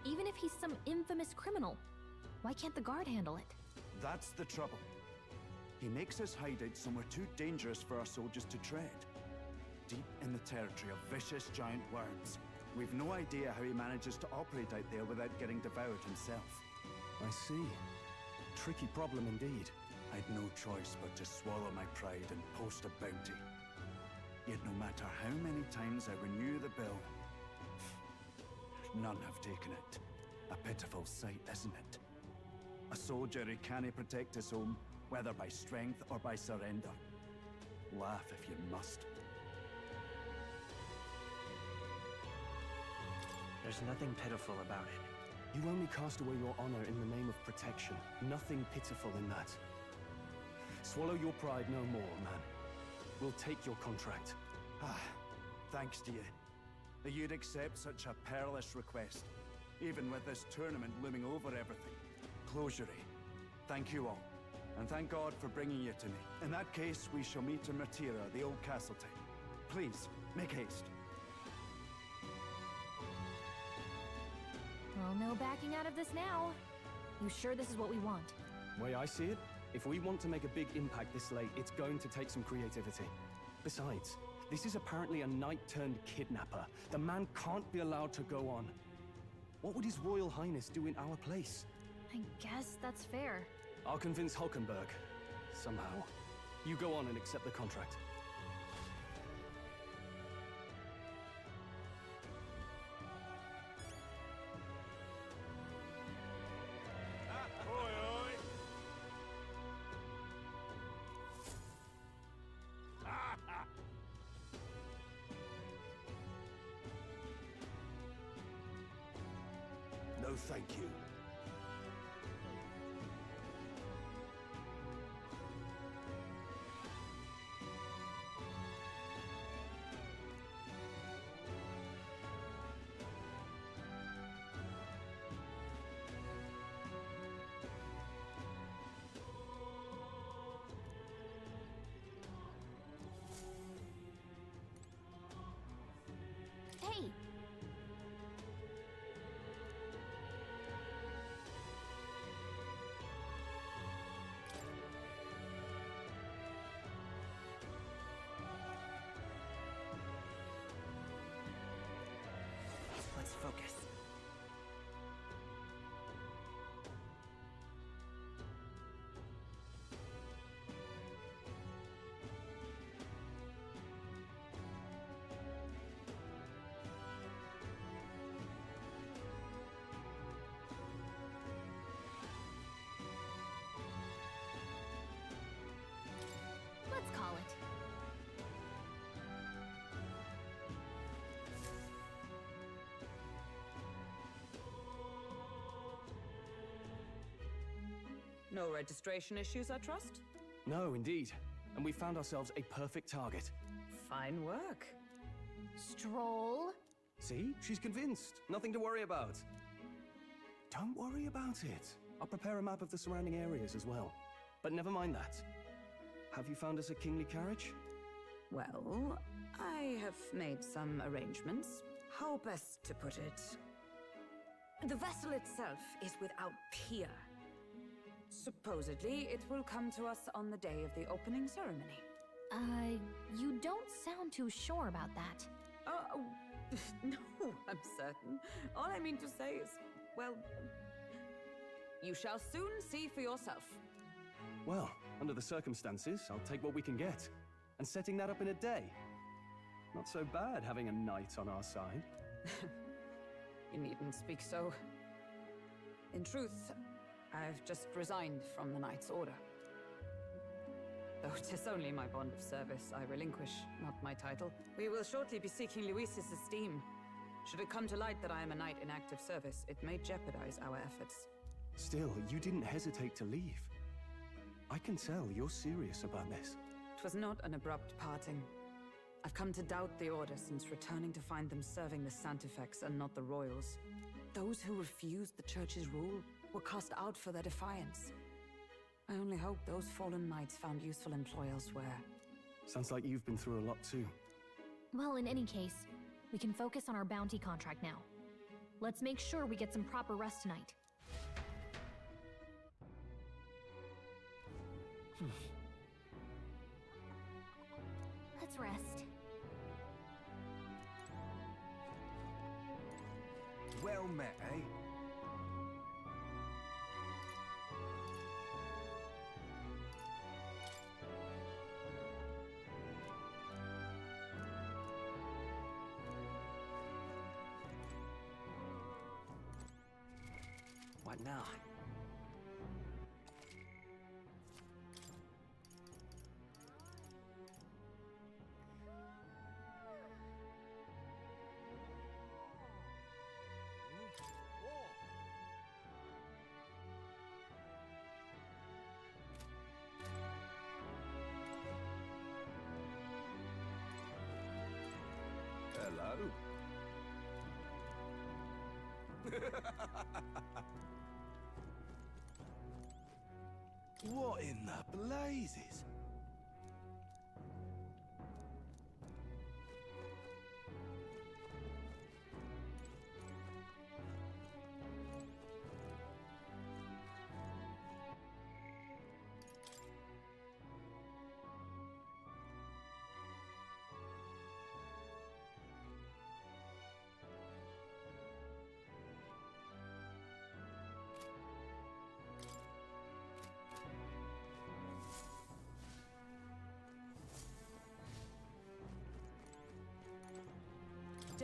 Even if he's some infamous criminal, why can't the guard handle it? That's the trouble. He makes his hideout somewhere too dangerous for our soldiers to tread. Deep in the territory of vicious giant worms. We've no idea how he manages to operate out there without getting devoured himself. I see. Tricky problem indeed. I'd no choice but to swallow my pride and post a bounty. Yet no matter how many times I renew the bill, none have taken it. A pitiful sight, isn't it? A soldier who can't protect his home, whether by strength or by surrender. Laugh if you must. There's nothing pitiful about it. You only cast away your honor in the name of protection. Nothing pitiful in that. Swallow your pride no more, man. We'll take your contract. Thanks to you. That you'd accept such a perilous request, even with this tournament looming over everything. Closure. Thank you all. And thank God for bringing you to me. In that case, we shall meet in Matira, the old castle town. Please, make haste. Well, no backing out of this now. You sure this is what we want? Way I see it, if we want to make a big impact this late, it's going to take some creativity. Besides, this is apparently a knight-turned-kidnapper. The man can't be allowed to go on. What would His Royal Highness do in our place? I guess that's fair. I'll convince Hulkenberg. Somehow. You go on and accept the contract. No, thank you. Hey! Let's focus. Let's call it. No registration issues, I trust? No, indeed. And we found ourselves a perfect target. Fine work. Stroll. See? She's convinced. Nothing to worry about. Don't worry about it. I'll prepare a map of the surrounding areas as well. But never mind that. Have you found us a kingly carriage? Well, I have made some arrangements. How best to put it? The vessel itself is without peer. Supposedly, it will come to us on the day of the opening ceremony. You don't sound too sure about that. Oh, no, I'm certain. All I mean to say is, well, you shall soon see for yourself. Well, under the circumstances, I'll take what we can get. And setting that up in a day. Not so bad having a knight on our side. You needn't speak so. In truth, I've just resigned from the Knight's Order. Though 'tis only my bond of service I relinquish, not my title. We will shortly be seeking Luis's esteem. Should it come to light that I am a knight in active service, it may jeopardize our efforts. Still, you didn't hesitate to leave. I can tell you're serious about this. It was not an abrupt parting. I've come to doubt the Order since returning to find them serving the Santifex and not the Royals. Those who refused the Church's rule were cast out for their defiance. I only hope those fallen knights found useful employ elsewhere. Sounds like you've been through a lot too. Well, in any case, we can focus on our bounty contract now. Let's make sure we get some proper rest tonight. Let's rest. Well met, eh? What now? Hello. What in the blazes?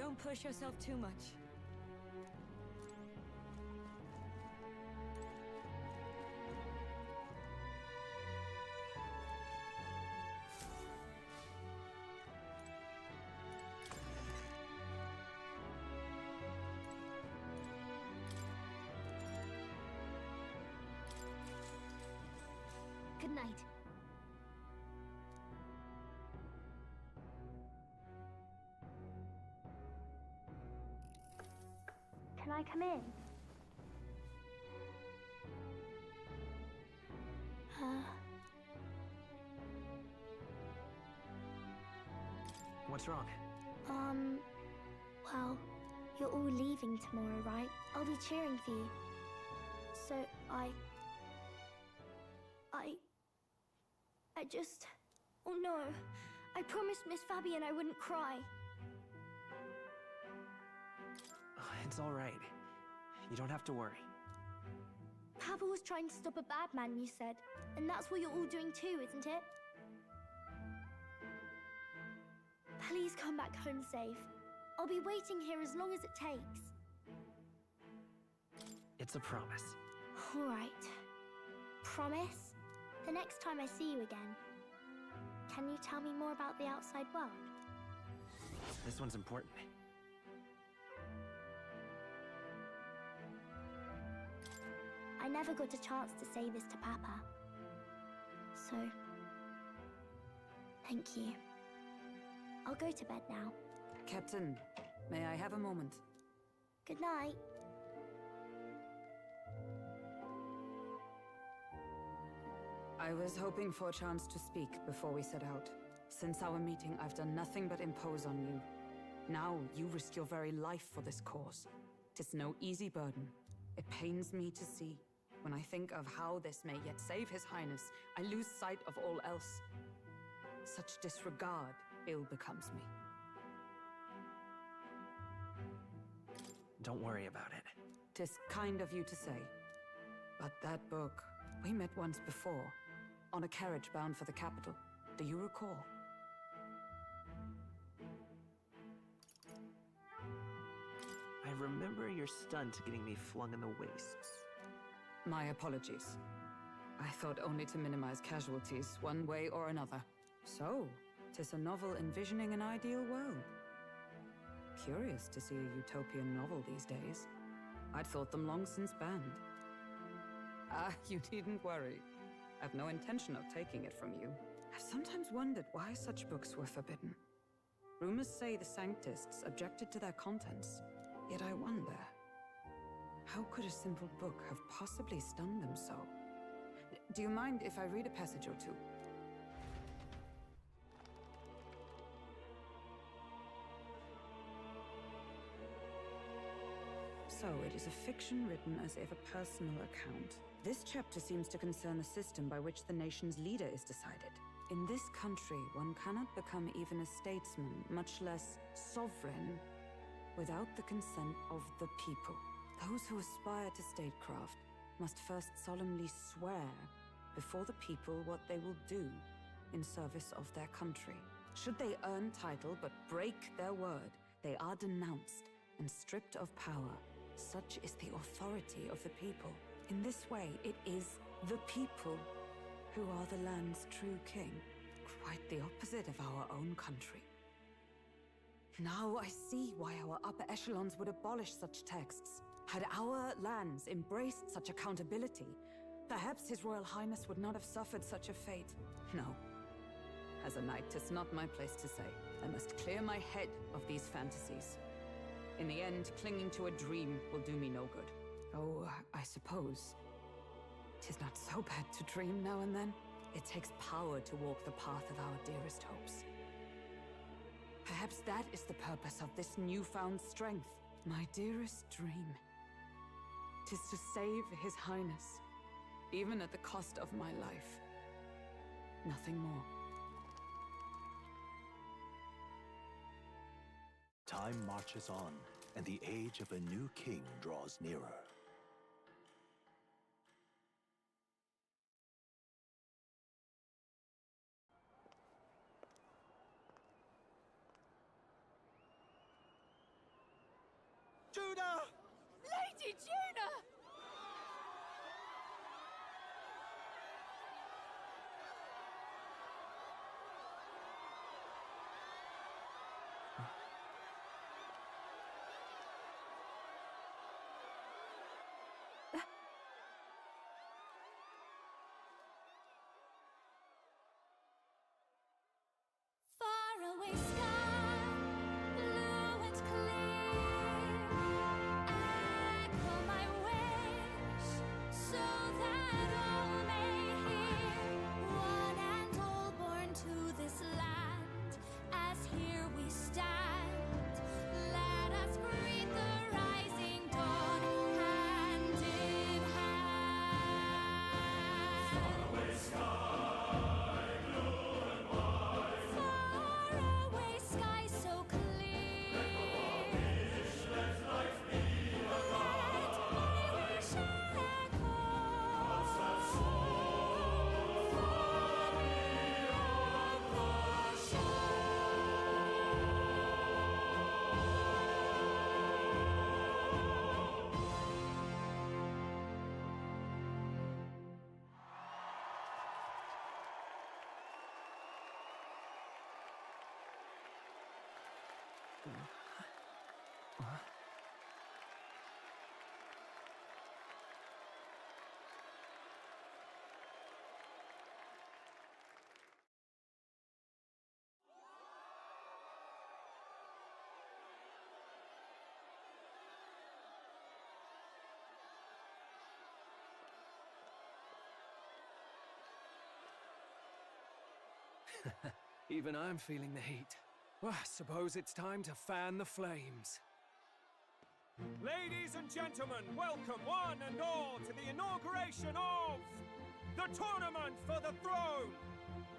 Don't push yourself too much. Good night. Can I come in? What's wrong? Well, you're all leaving tomorrow, right? I'll be cheering for you. So I just... Oh no. I promised Miss Fabian I wouldn't cry. It's all right. You don't have to worry. Papa was trying to stop a bad man, you said. And that's what you're all doing too, isn't it? Please come back home safe. I'll be waiting here as long as it takes. It's a promise. All right. Promise? The next time I see you again, can you tell me more about the outside world? This one's important. I never got a chance to say this to Papa. So, thank you. I'll go to bed now. Captain, may I have a moment? Good night. I was hoping for a chance to speak before we set out. Since our meeting, I've done nothing but impose on you. Now, you risk your very life for this cause. 'Tis no easy burden. It pains me to see. When I think of how this may yet save His Highness, I lose sight of all else. Such disregard ill becomes me. Don't worry about it. 'Tis kind of you to say. But that book, we met once before, on a carriage bound for the capital. Do you recall? I remember your stunt getting me flung in the wastes. My apologies. I thought only to minimize casualties, one way or another. So, 'tis a novel envisioning an ideal world. Curious to see a utopian novel these days. I'd thought them long since banned. Ah, you needn't worry. I've no intention of taking it from you. I've sometimes wondered why such books were forbidden. Rumors say the Sanctists objected to their contents. Yet I wonder, how could a simple book have possibly stunned them so? Do you mind if I read a passage or two? So, it is a fiction written as if a personal account. This chapter seems to concern the system by which the nation's leader is decided. In this country, one cannot become even a statesman, much less sovereign, without the consent of the people. Those who aspire to statecraft must first solemnly swear before the people what they will do in service of their country. Should they earn title but break their word, they are denounced and stripped of power. Such is the authority of the people. In this way, it is the people who are the land's true king. Quite the opposite of our own country. Now I see why our upper echelons would abolish such texts. Had our lands embraced such accountability, perhaps His Royal Highness would not have suffered such a fate. No. As a knight, 'tis not my place to say. I must clear my head of these fantasies. In the end, clinging to a dream will do me no good. Oh, I suppose 'tis not so bad to dream now and then. It takes power to walk the path of our dearest hopes. Perhaps that is the purpose of this newfound strength. My dearest dream. 'Tis to save His Highness, even at the cost of my life. Nothing more. Time marches on, and the age of a new king draws nearer. Juna! Lady Juna! Faraway sky, blue and clear. Echo my wish, so that all may hear. One and all born to this land, as here we stand. Let us greet the rising dawn, hand in hand. Faraway sky, blue and white. Faraway sky so clear. Let life be let my wish echo. What's that soul? Far beyond the shore. Even I'm feeling the heat. Well, I suppose it's time to fan the flames. Ladies and gentlemen, welcome one and all to the inauguration of the Tournament for the Throne!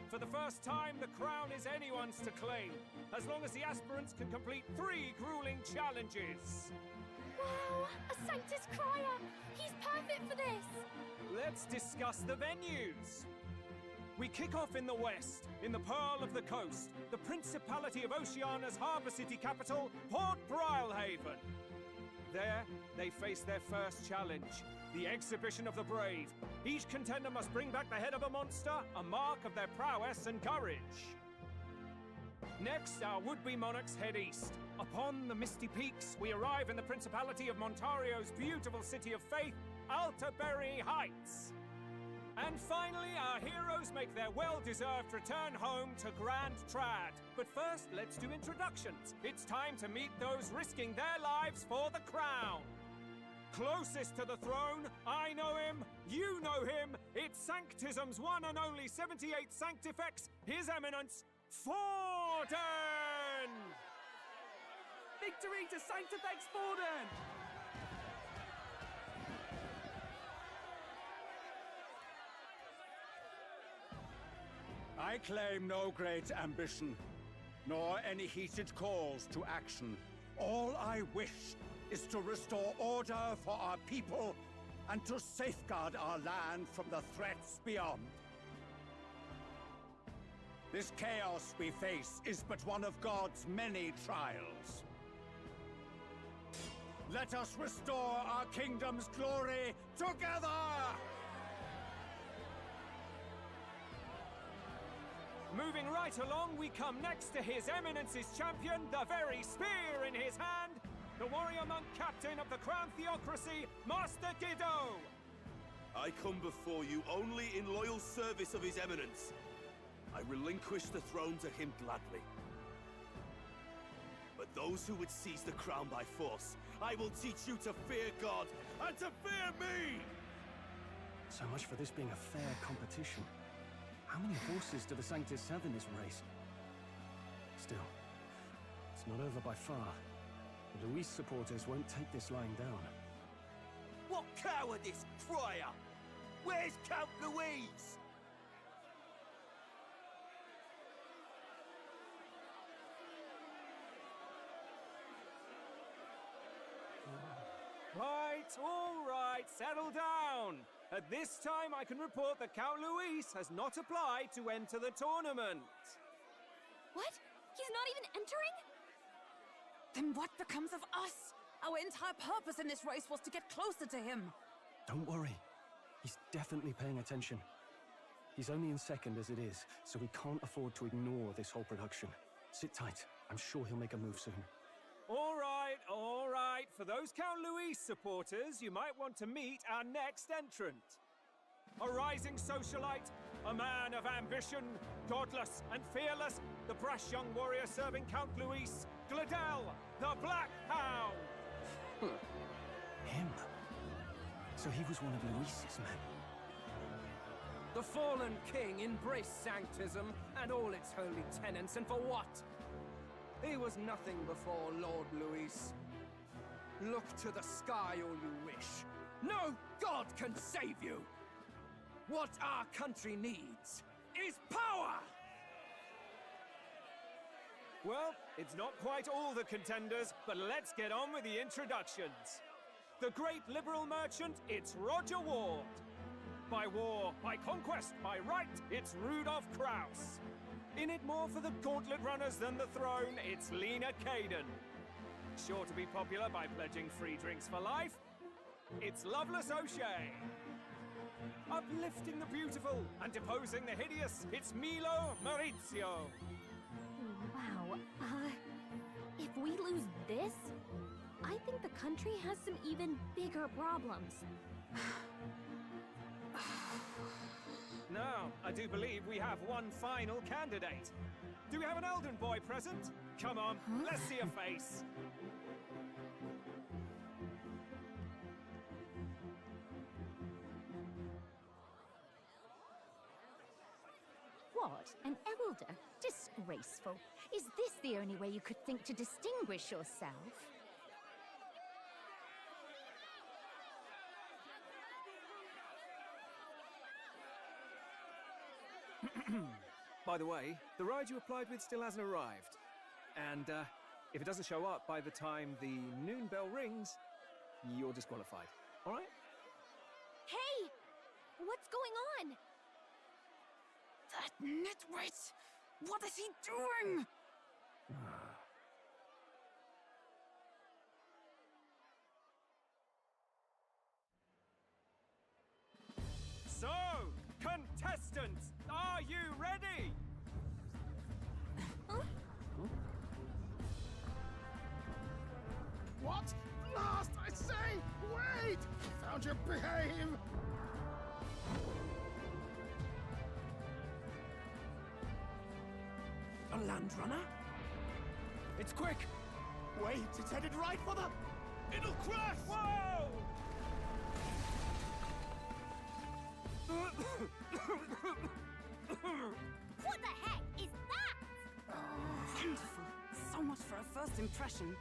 For the first time, the crown is anyone's to claim, as long as the aspirants can complete 3 grueling challenges. Wow, a Sanctus Crier! He's perfect for this! Let's discuss the venues. We kick off in the west, in the Pearl of the Coast, the Principality of Oceania's harbour city capital, Port Brilehaven. There, they face their first challenge, the Exhibition of the Brave. Each contender must bring back the head of a monster, a mark of their prowess and courage. Next, our would-be monarchs head east. Upon the misty peaks, we arrive in the Principality of Montario's beautiful city of faith, Altaberry Heights. And finally, our heroes make their well-deserved return home to Grand Trad. But first, let's do introductions. It's time to meet those risking their lives for the crown. Closest to the throne, I know him, you know him. It's Sanctism's one and only 78th Sanctifex, His Eminence, Forden! Victory to Sanctifex Forden! I claim no great ambition, nor any heated calls to action. All I wish is to restore order for our people and to safeguard our land from the threats beyond. This chaos we face is but one of God's many trials. Let us restore our kingdom's glory together! Moving right along, we come next to His Eminence's champion, the very spear in his hand, the warrior monk captain of the Crown Theocracy, Master Giddo! I come before you only in loyal service of His Eminence. I relinquish the throne to him gladly. But those who would seize the crown by force, I will teach you to fear God and to fear me! So much for this being a fair competition. How many horses do the Sanctus have in this race? Still, it's not over by far. The Luis supporters won't take this lying down. What cowardice, Crier! Where's Count Louise? All right, settle down. At this time, I can report that Count Luis has not applied to enter the tournament. What? He's not even entering? Then what becomes of us? Our entire purpose in this race was to get closer to him. Don't worry. He's definitely paying attention. He's only in second as it is, so we can't afford to ignore this whole production. Sit tight. I'm sure he'll make a move soon. All right, all right. For those Count Luis supporters, you might want to meet our next entrant. A rising socialite, a man of ambition, godless and fearless, the brash young warrior serving Count Luis, Gladel, the Black Hound. Him? So he was one of Luis's men. The fallen king embraced sanctism and all its holy tenets, and for what? He was nothing before Lord Luis. Look to the sky all you wish. No god can save you! What our country needs is power! Well, it's not quite all the contenders, but let's get on with the introductions. The great liberal merchant, it's Roger Ward. By war, by conquest, by right, it's Rudolph Kraus. In it more for the gauntlet runners than the throne, it's Lena Caden. Sure to be popular by pledging free drinks for life, it's Loveless O'Shea. Uplifting the beautiful and deposing the hideous, it's Milo Maurizio. Wow, if we lose this, I think the country has some even bigger problems. Now, I do believe we have one final candidate. Do we have an Elden boy present? Come on, let's see a face. What? An elder? Disgraceful. Is this the only way you could think to distinguish yourself? By the way, the ride you applied with still hasn't arrived. And if it doesn't show up by the time the noon bell rings, you're disqualified. All right? Hey! What's going on? That nitwit! What is he doing? So, contestants, are you ready? What? Last, I say! Wait! Found your behave! A land runner? It's quick! Wait, it's headed right for the... It'll crash! Whoa! What the heck is that? Wonderful. So much for a first impression.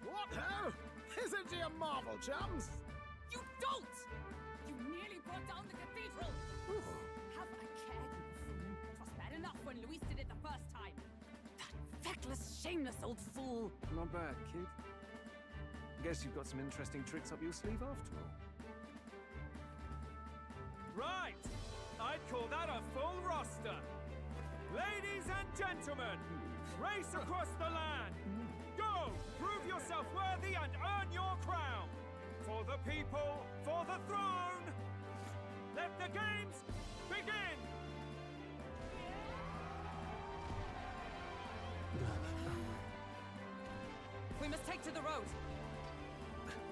What hell? Isn't he a marvel, chums? You don't! You nearly brought down the cathedral! Have a care, you fool. It was bad enough when Luis did it the first time. That feckless, shameless old fool. Not bad, kid. Guess you've got some interesting tricks up your sleeve after all. Right! I'd call that a full roster. Ladies and gentlemen, race across the land. Go! Prove yourself worthy and earn your crown. For the people, for the throne. Let the games begin! We must take to the road.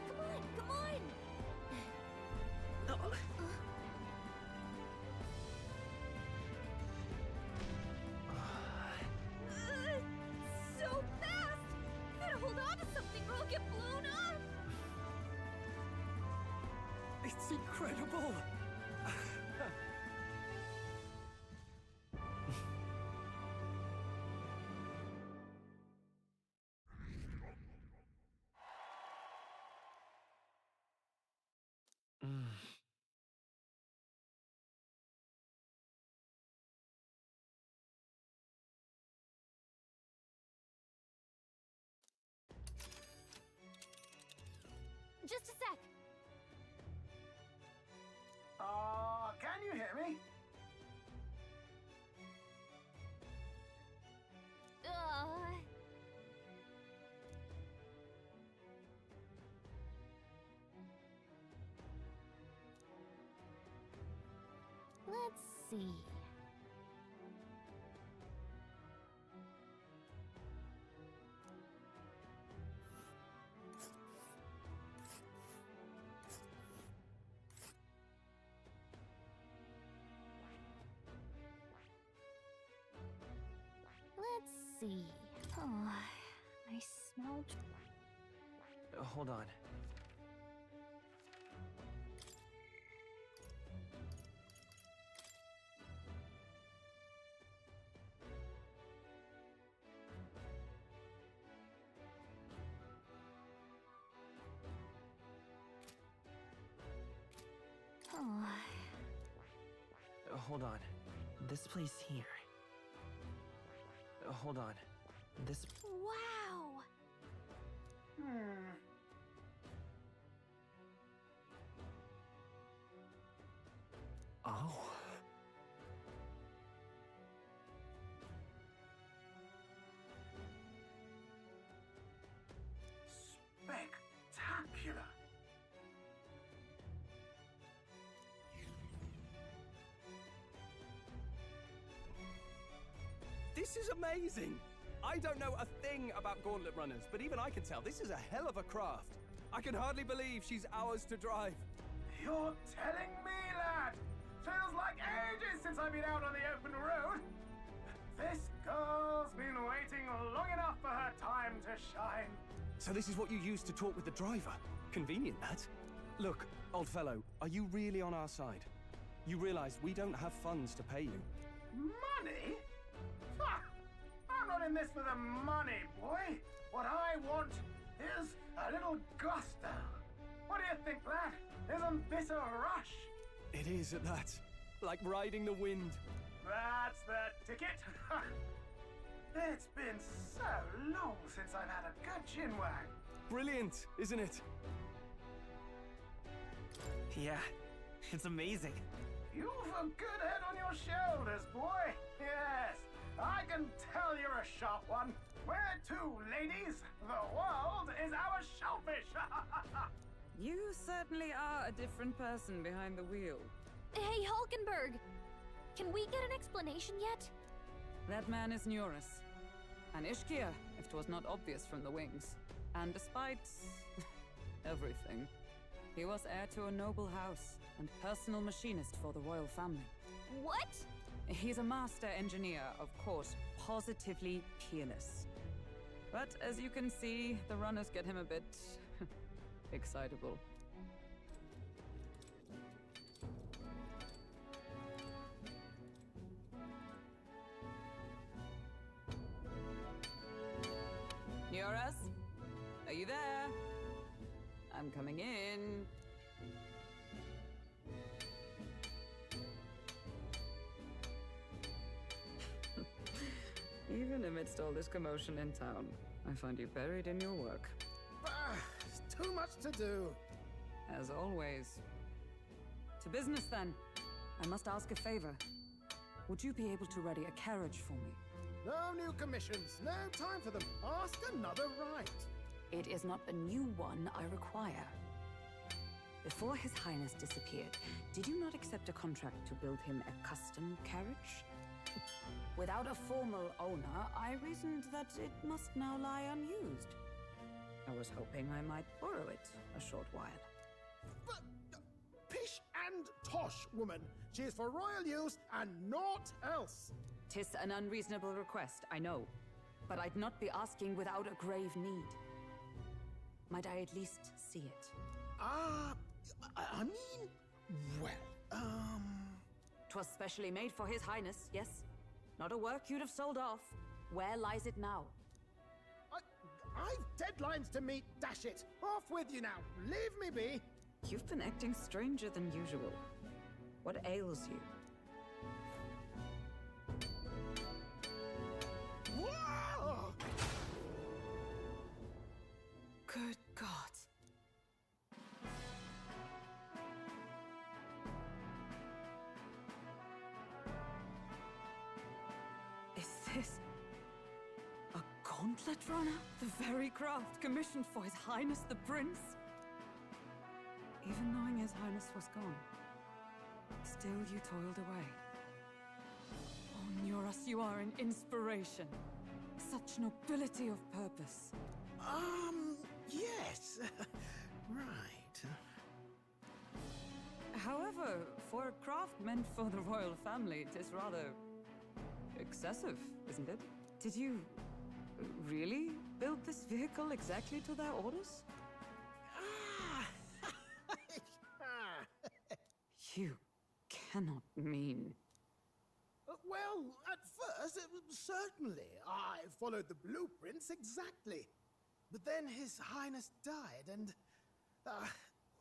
Come on, come on! So fast! Gotta hold on to something or I'll get blown up! It's incredible! Just a sec. Can you hear me? see. Let's see. Oh, I smell. Hold on. Oh. Hold on. This place here. Hold on. This... Wow! Oh. Spectacular! This is amazing! I don't know a thing about gauntlet runners, but even I can tell this is a hell of a craft. I can hardly believe she's ours to drive. You're telling me, lad? Feels like ages since I've been out on the open road. This girl's been waiting long enough for her time to shine. So this is what you used to talk with the driver? Convenient, that. Look, old fellow, are you really on our side? You realize we don't have funds to pay you. Money? Ha! I'm not in this for the money, boy. What I want is a little gusto. What do you think, lad? Isn't this a rush? It is at that. Like riding the wind. That's the ticket. It's been so long since I've had a good chinwag. Brilliant, isn't it? Yeah, it's amazing. You've a good head on your shoulders, boy. Yes, I can tell you're a sharp one. Where to, ladies? The world is our shellfish. You certainly are a different person behind the wheel. Hey, Hulkenberg! Can we get an explanation yet? That man is Neurus. An Ishkia, if 'twas not obvious from the wings. And despite everything, he was heir to a noble house and personal machinist for the royal family. What? He's a master engineer, of course, positively peerless. But as you can see, the runners get him a bit excitable. Neurus? Are you there? I'm coming in. Even amidst all this commotion in town, I find you buried in your work. It's too much to do. As always. To business, then. I must ask a favor. Would you be able to ready a carriage for me? No new commissions, no time for them. Ask another right. It is not a new one I require. Before His Highness disappeared, did you not accept a contract to build him a custom carriage? Without a formal owner, I reasoned that it must now lie unused. I was hoping I might borrow it a short while. But, pish and tosh, woman. She is for royal use and naught else. 'Tis an unreasonable request, I know. But I'd not be asking without a grave need. Might I at least see it? I mean, well, 'Twas specially made for His Highness, yes? Not a work you'd have sold off. Where lies it now? I've deadlines to meet, dash it. Off with you now. Leave me be. You've been acting stranger than usual. What ails you? Whoa! Good God. Is this a gauntlet runner? The very craft commissioned for His Highness the Prince? Even knowing His Highness was gone, still you toiled away. us you are an inspiration. Such nobility of purpose. Yes. Right. However, for a craft meant for the royal family, it is rather excessive, isn't it? Did you really build this vehicle exactly to their orders? You cannot mean... Well, at first, certainly. I followed the blueprints exactly. But then His Highness died, and...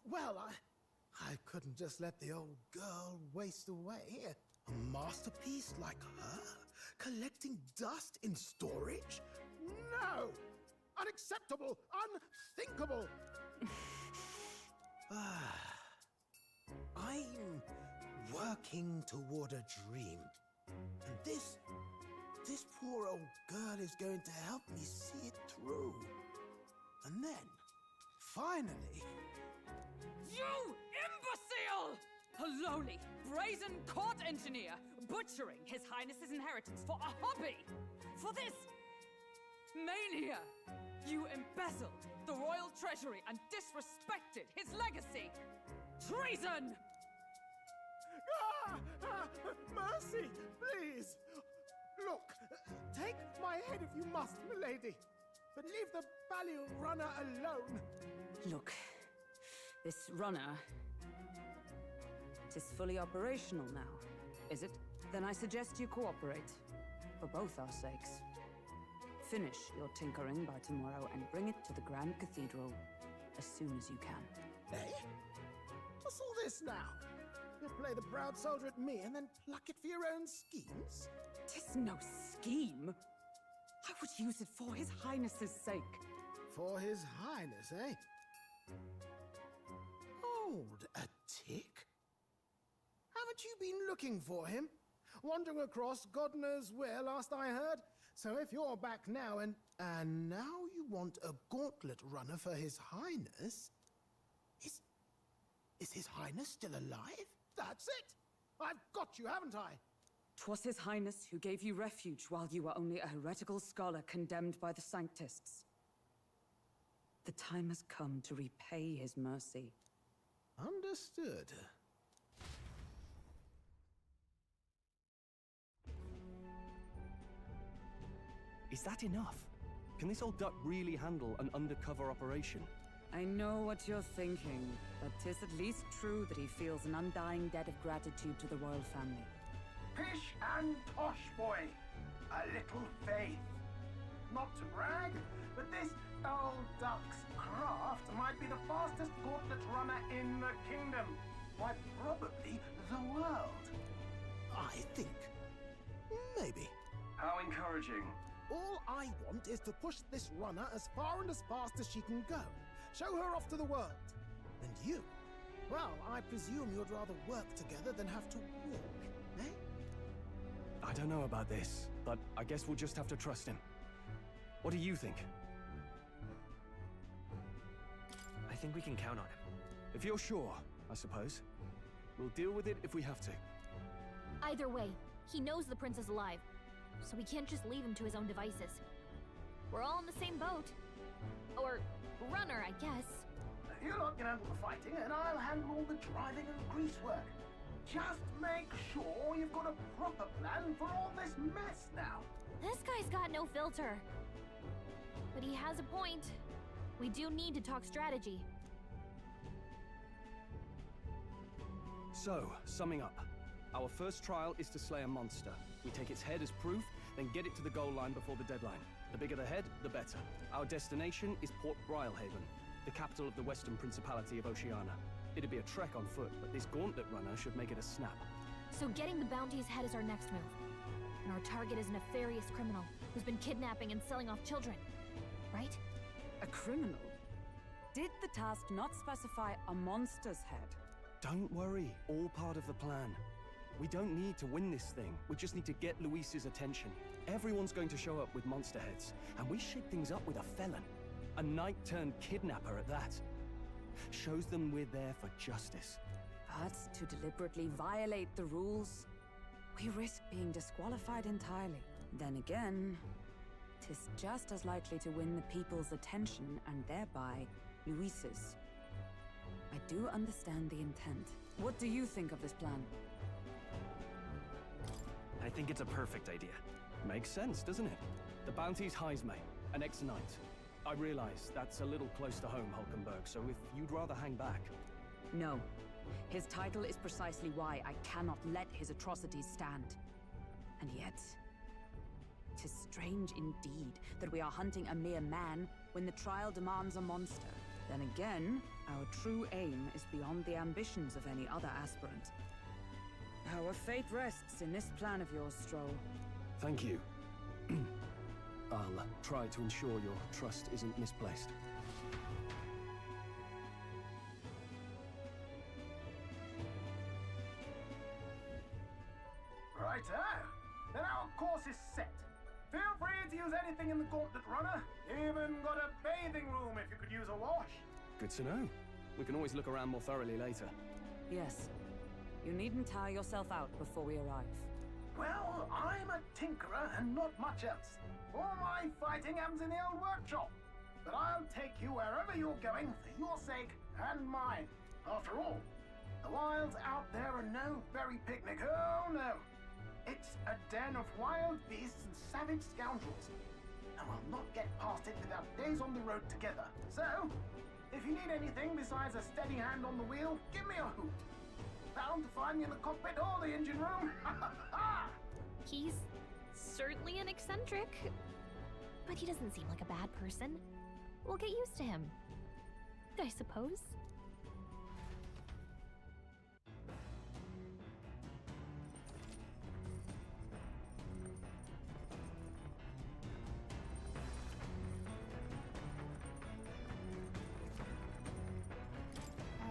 well, I couldn't just let the old girl waste away. A masterpiece like her? Collecting dust in storage? No! Unacceptable! Unthinkable! I'm working toward a dream. And this poor old girl is going to help me see it through. And then, finally... You imbecile! A lowly, brazen court engineer, butchering His Highness's inheritance for a hobby! For this... mania! You embezzled the royal treasury and disrespected his legacy! Treason! Mercy, please! Look, take my head if you must, milady, but leave the Balliol runner alone. Look, this runner... it is fully operational now, is it? Then I suggest you cooperate, for both our sakes. Finish your tinkering by tomorrow and bring it to the Grand Cathedral as soon as you can. Eh? What's all this now? You'll play the proud soldier at me and then pluck it for your own schemes? 'Tis no scheme. I would use it for His Highness's sake. For His Highness, eh? Hold a tick. Haven't you been looking for him? Wandering across God knows where last I heard? So if you're back now and now you want a gauntlet runner for His Highness? Is His Highness still alive? That's it! I've got you, haven't I? 'Twas His Highness who gave you refuge while you were only a heretical scholar condemned by the Sanctists. The time has come to repay his mercy. Understood. Is that enough? Can this old duck really handle an undercover operation? I know what you're thinking, but 'tis at least true that he feels an undying debt of gratitude to the royal family. Pish and tosh, boy. A little faith. Not to brag, but this old duck's craft might be the fastest gauntlet runner in the kingdom. Why, probably the world. I think. Maybe. How encouraging. All I want is to push this runner as far and as fast as she can go. Show her off to the world. And you? Well, I presume you'd rather work together than have to walk, eh? I don't know about this, but I guess we'll just have to trust him. What do you think? I think we can count on him. If you're sure, I suppose. We'll deal with it if we have to. Either way, he knows the prince is alive, so we can't just leave him to his own devices. We're all in the same boat. Or runner, I guess. You lot can handle the fighting, and I'll handle all the driving and grease work. Just make sure you've got a proper plan for all this mess now. This guy's got no filter. But he has a point. We do need to talk strategy. So, summing up. Our first trial is to slay a monster. We take its head as proof, then get it to the goal line before the deadline. The bigger the head, the better. Our destination is Port Brilehaven, the capital of the Western Principality of Oceania. It'd be a trek on foot, but this gauntlet runner should make it a snap. So getting the bounty's head is our next move. And our target is a nefarious criminal who's been kidnapping and selling off children. Right? A criminal? Did the task not specify a monster's head? Don't worry, all part of the plan. We don't need to win this thing. We just need to get Luis's attention. Everyone's going to show up with monster heads, and we shake things up with a felon. A knight-turned-kidnapper at that. Shows them we're there for justice. But to deliberately violate the rules? we risk being disqualified entirely. Then again, 'tis just as likely to win the people's attention and thereby Luis's. I do understand the intent. What do you think of this plan? I think it's a perfect idea. Makes sense, doesn't it? The bounty's Heisme, an ex-knight. I realize that's a little close to home, Hulkenberg, so if you'd rather hang back... No. His title is precisely why I cannot let his atrocities stand. And yet, 'tis strange indeed that we are hunting a mere man when the trial demands a monster. Then again, our true aim is beyond the ambitions of any other aspirant. Our fate rests in this plan of yours, Stroll. Thank you. I'll try to ensure your trust isn't misplaced. Righto! Then our course is set. Feel free to use anything in the gauntlet runner. Even got a bathing room if you could use a wash. Good to know. We can always look around more thoroughly later. Yes. You needn't tire yourself out before we arrive. Well, I'm a tinkerer and not much else. All my fighting happens in the old workshop. But I'll take you wherever you're going for your sake and mine. After all, the wilds out there are no fairy picnic. Oh no. It's a den of wild beasts and savage scoundrels. And we'll not get past it without days on the road together. So, if you need anything besides a steady hand on the wheel, give me a hoot. Bound to find me in the cockpit or the engine room. He's certainly an eccentric, but he doesn't seem like a bad person. We'll get used to him, I suppose.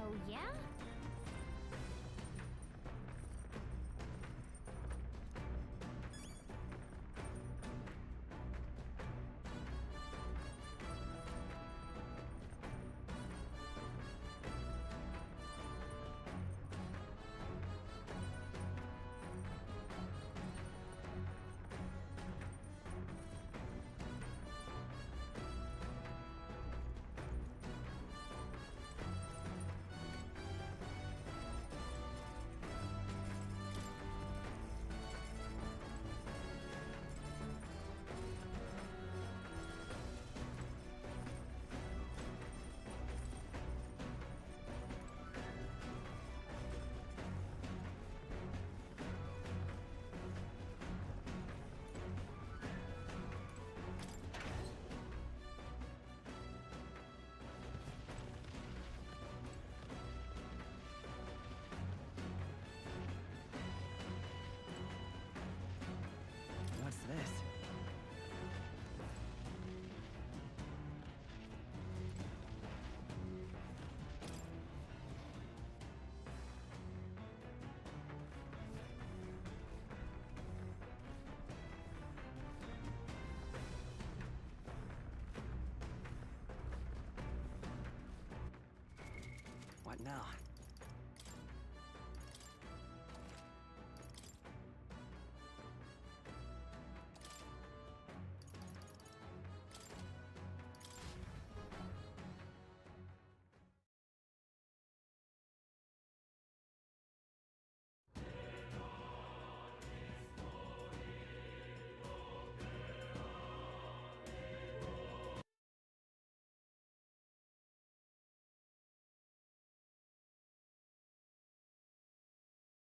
Oh, yeah? What's this? What now?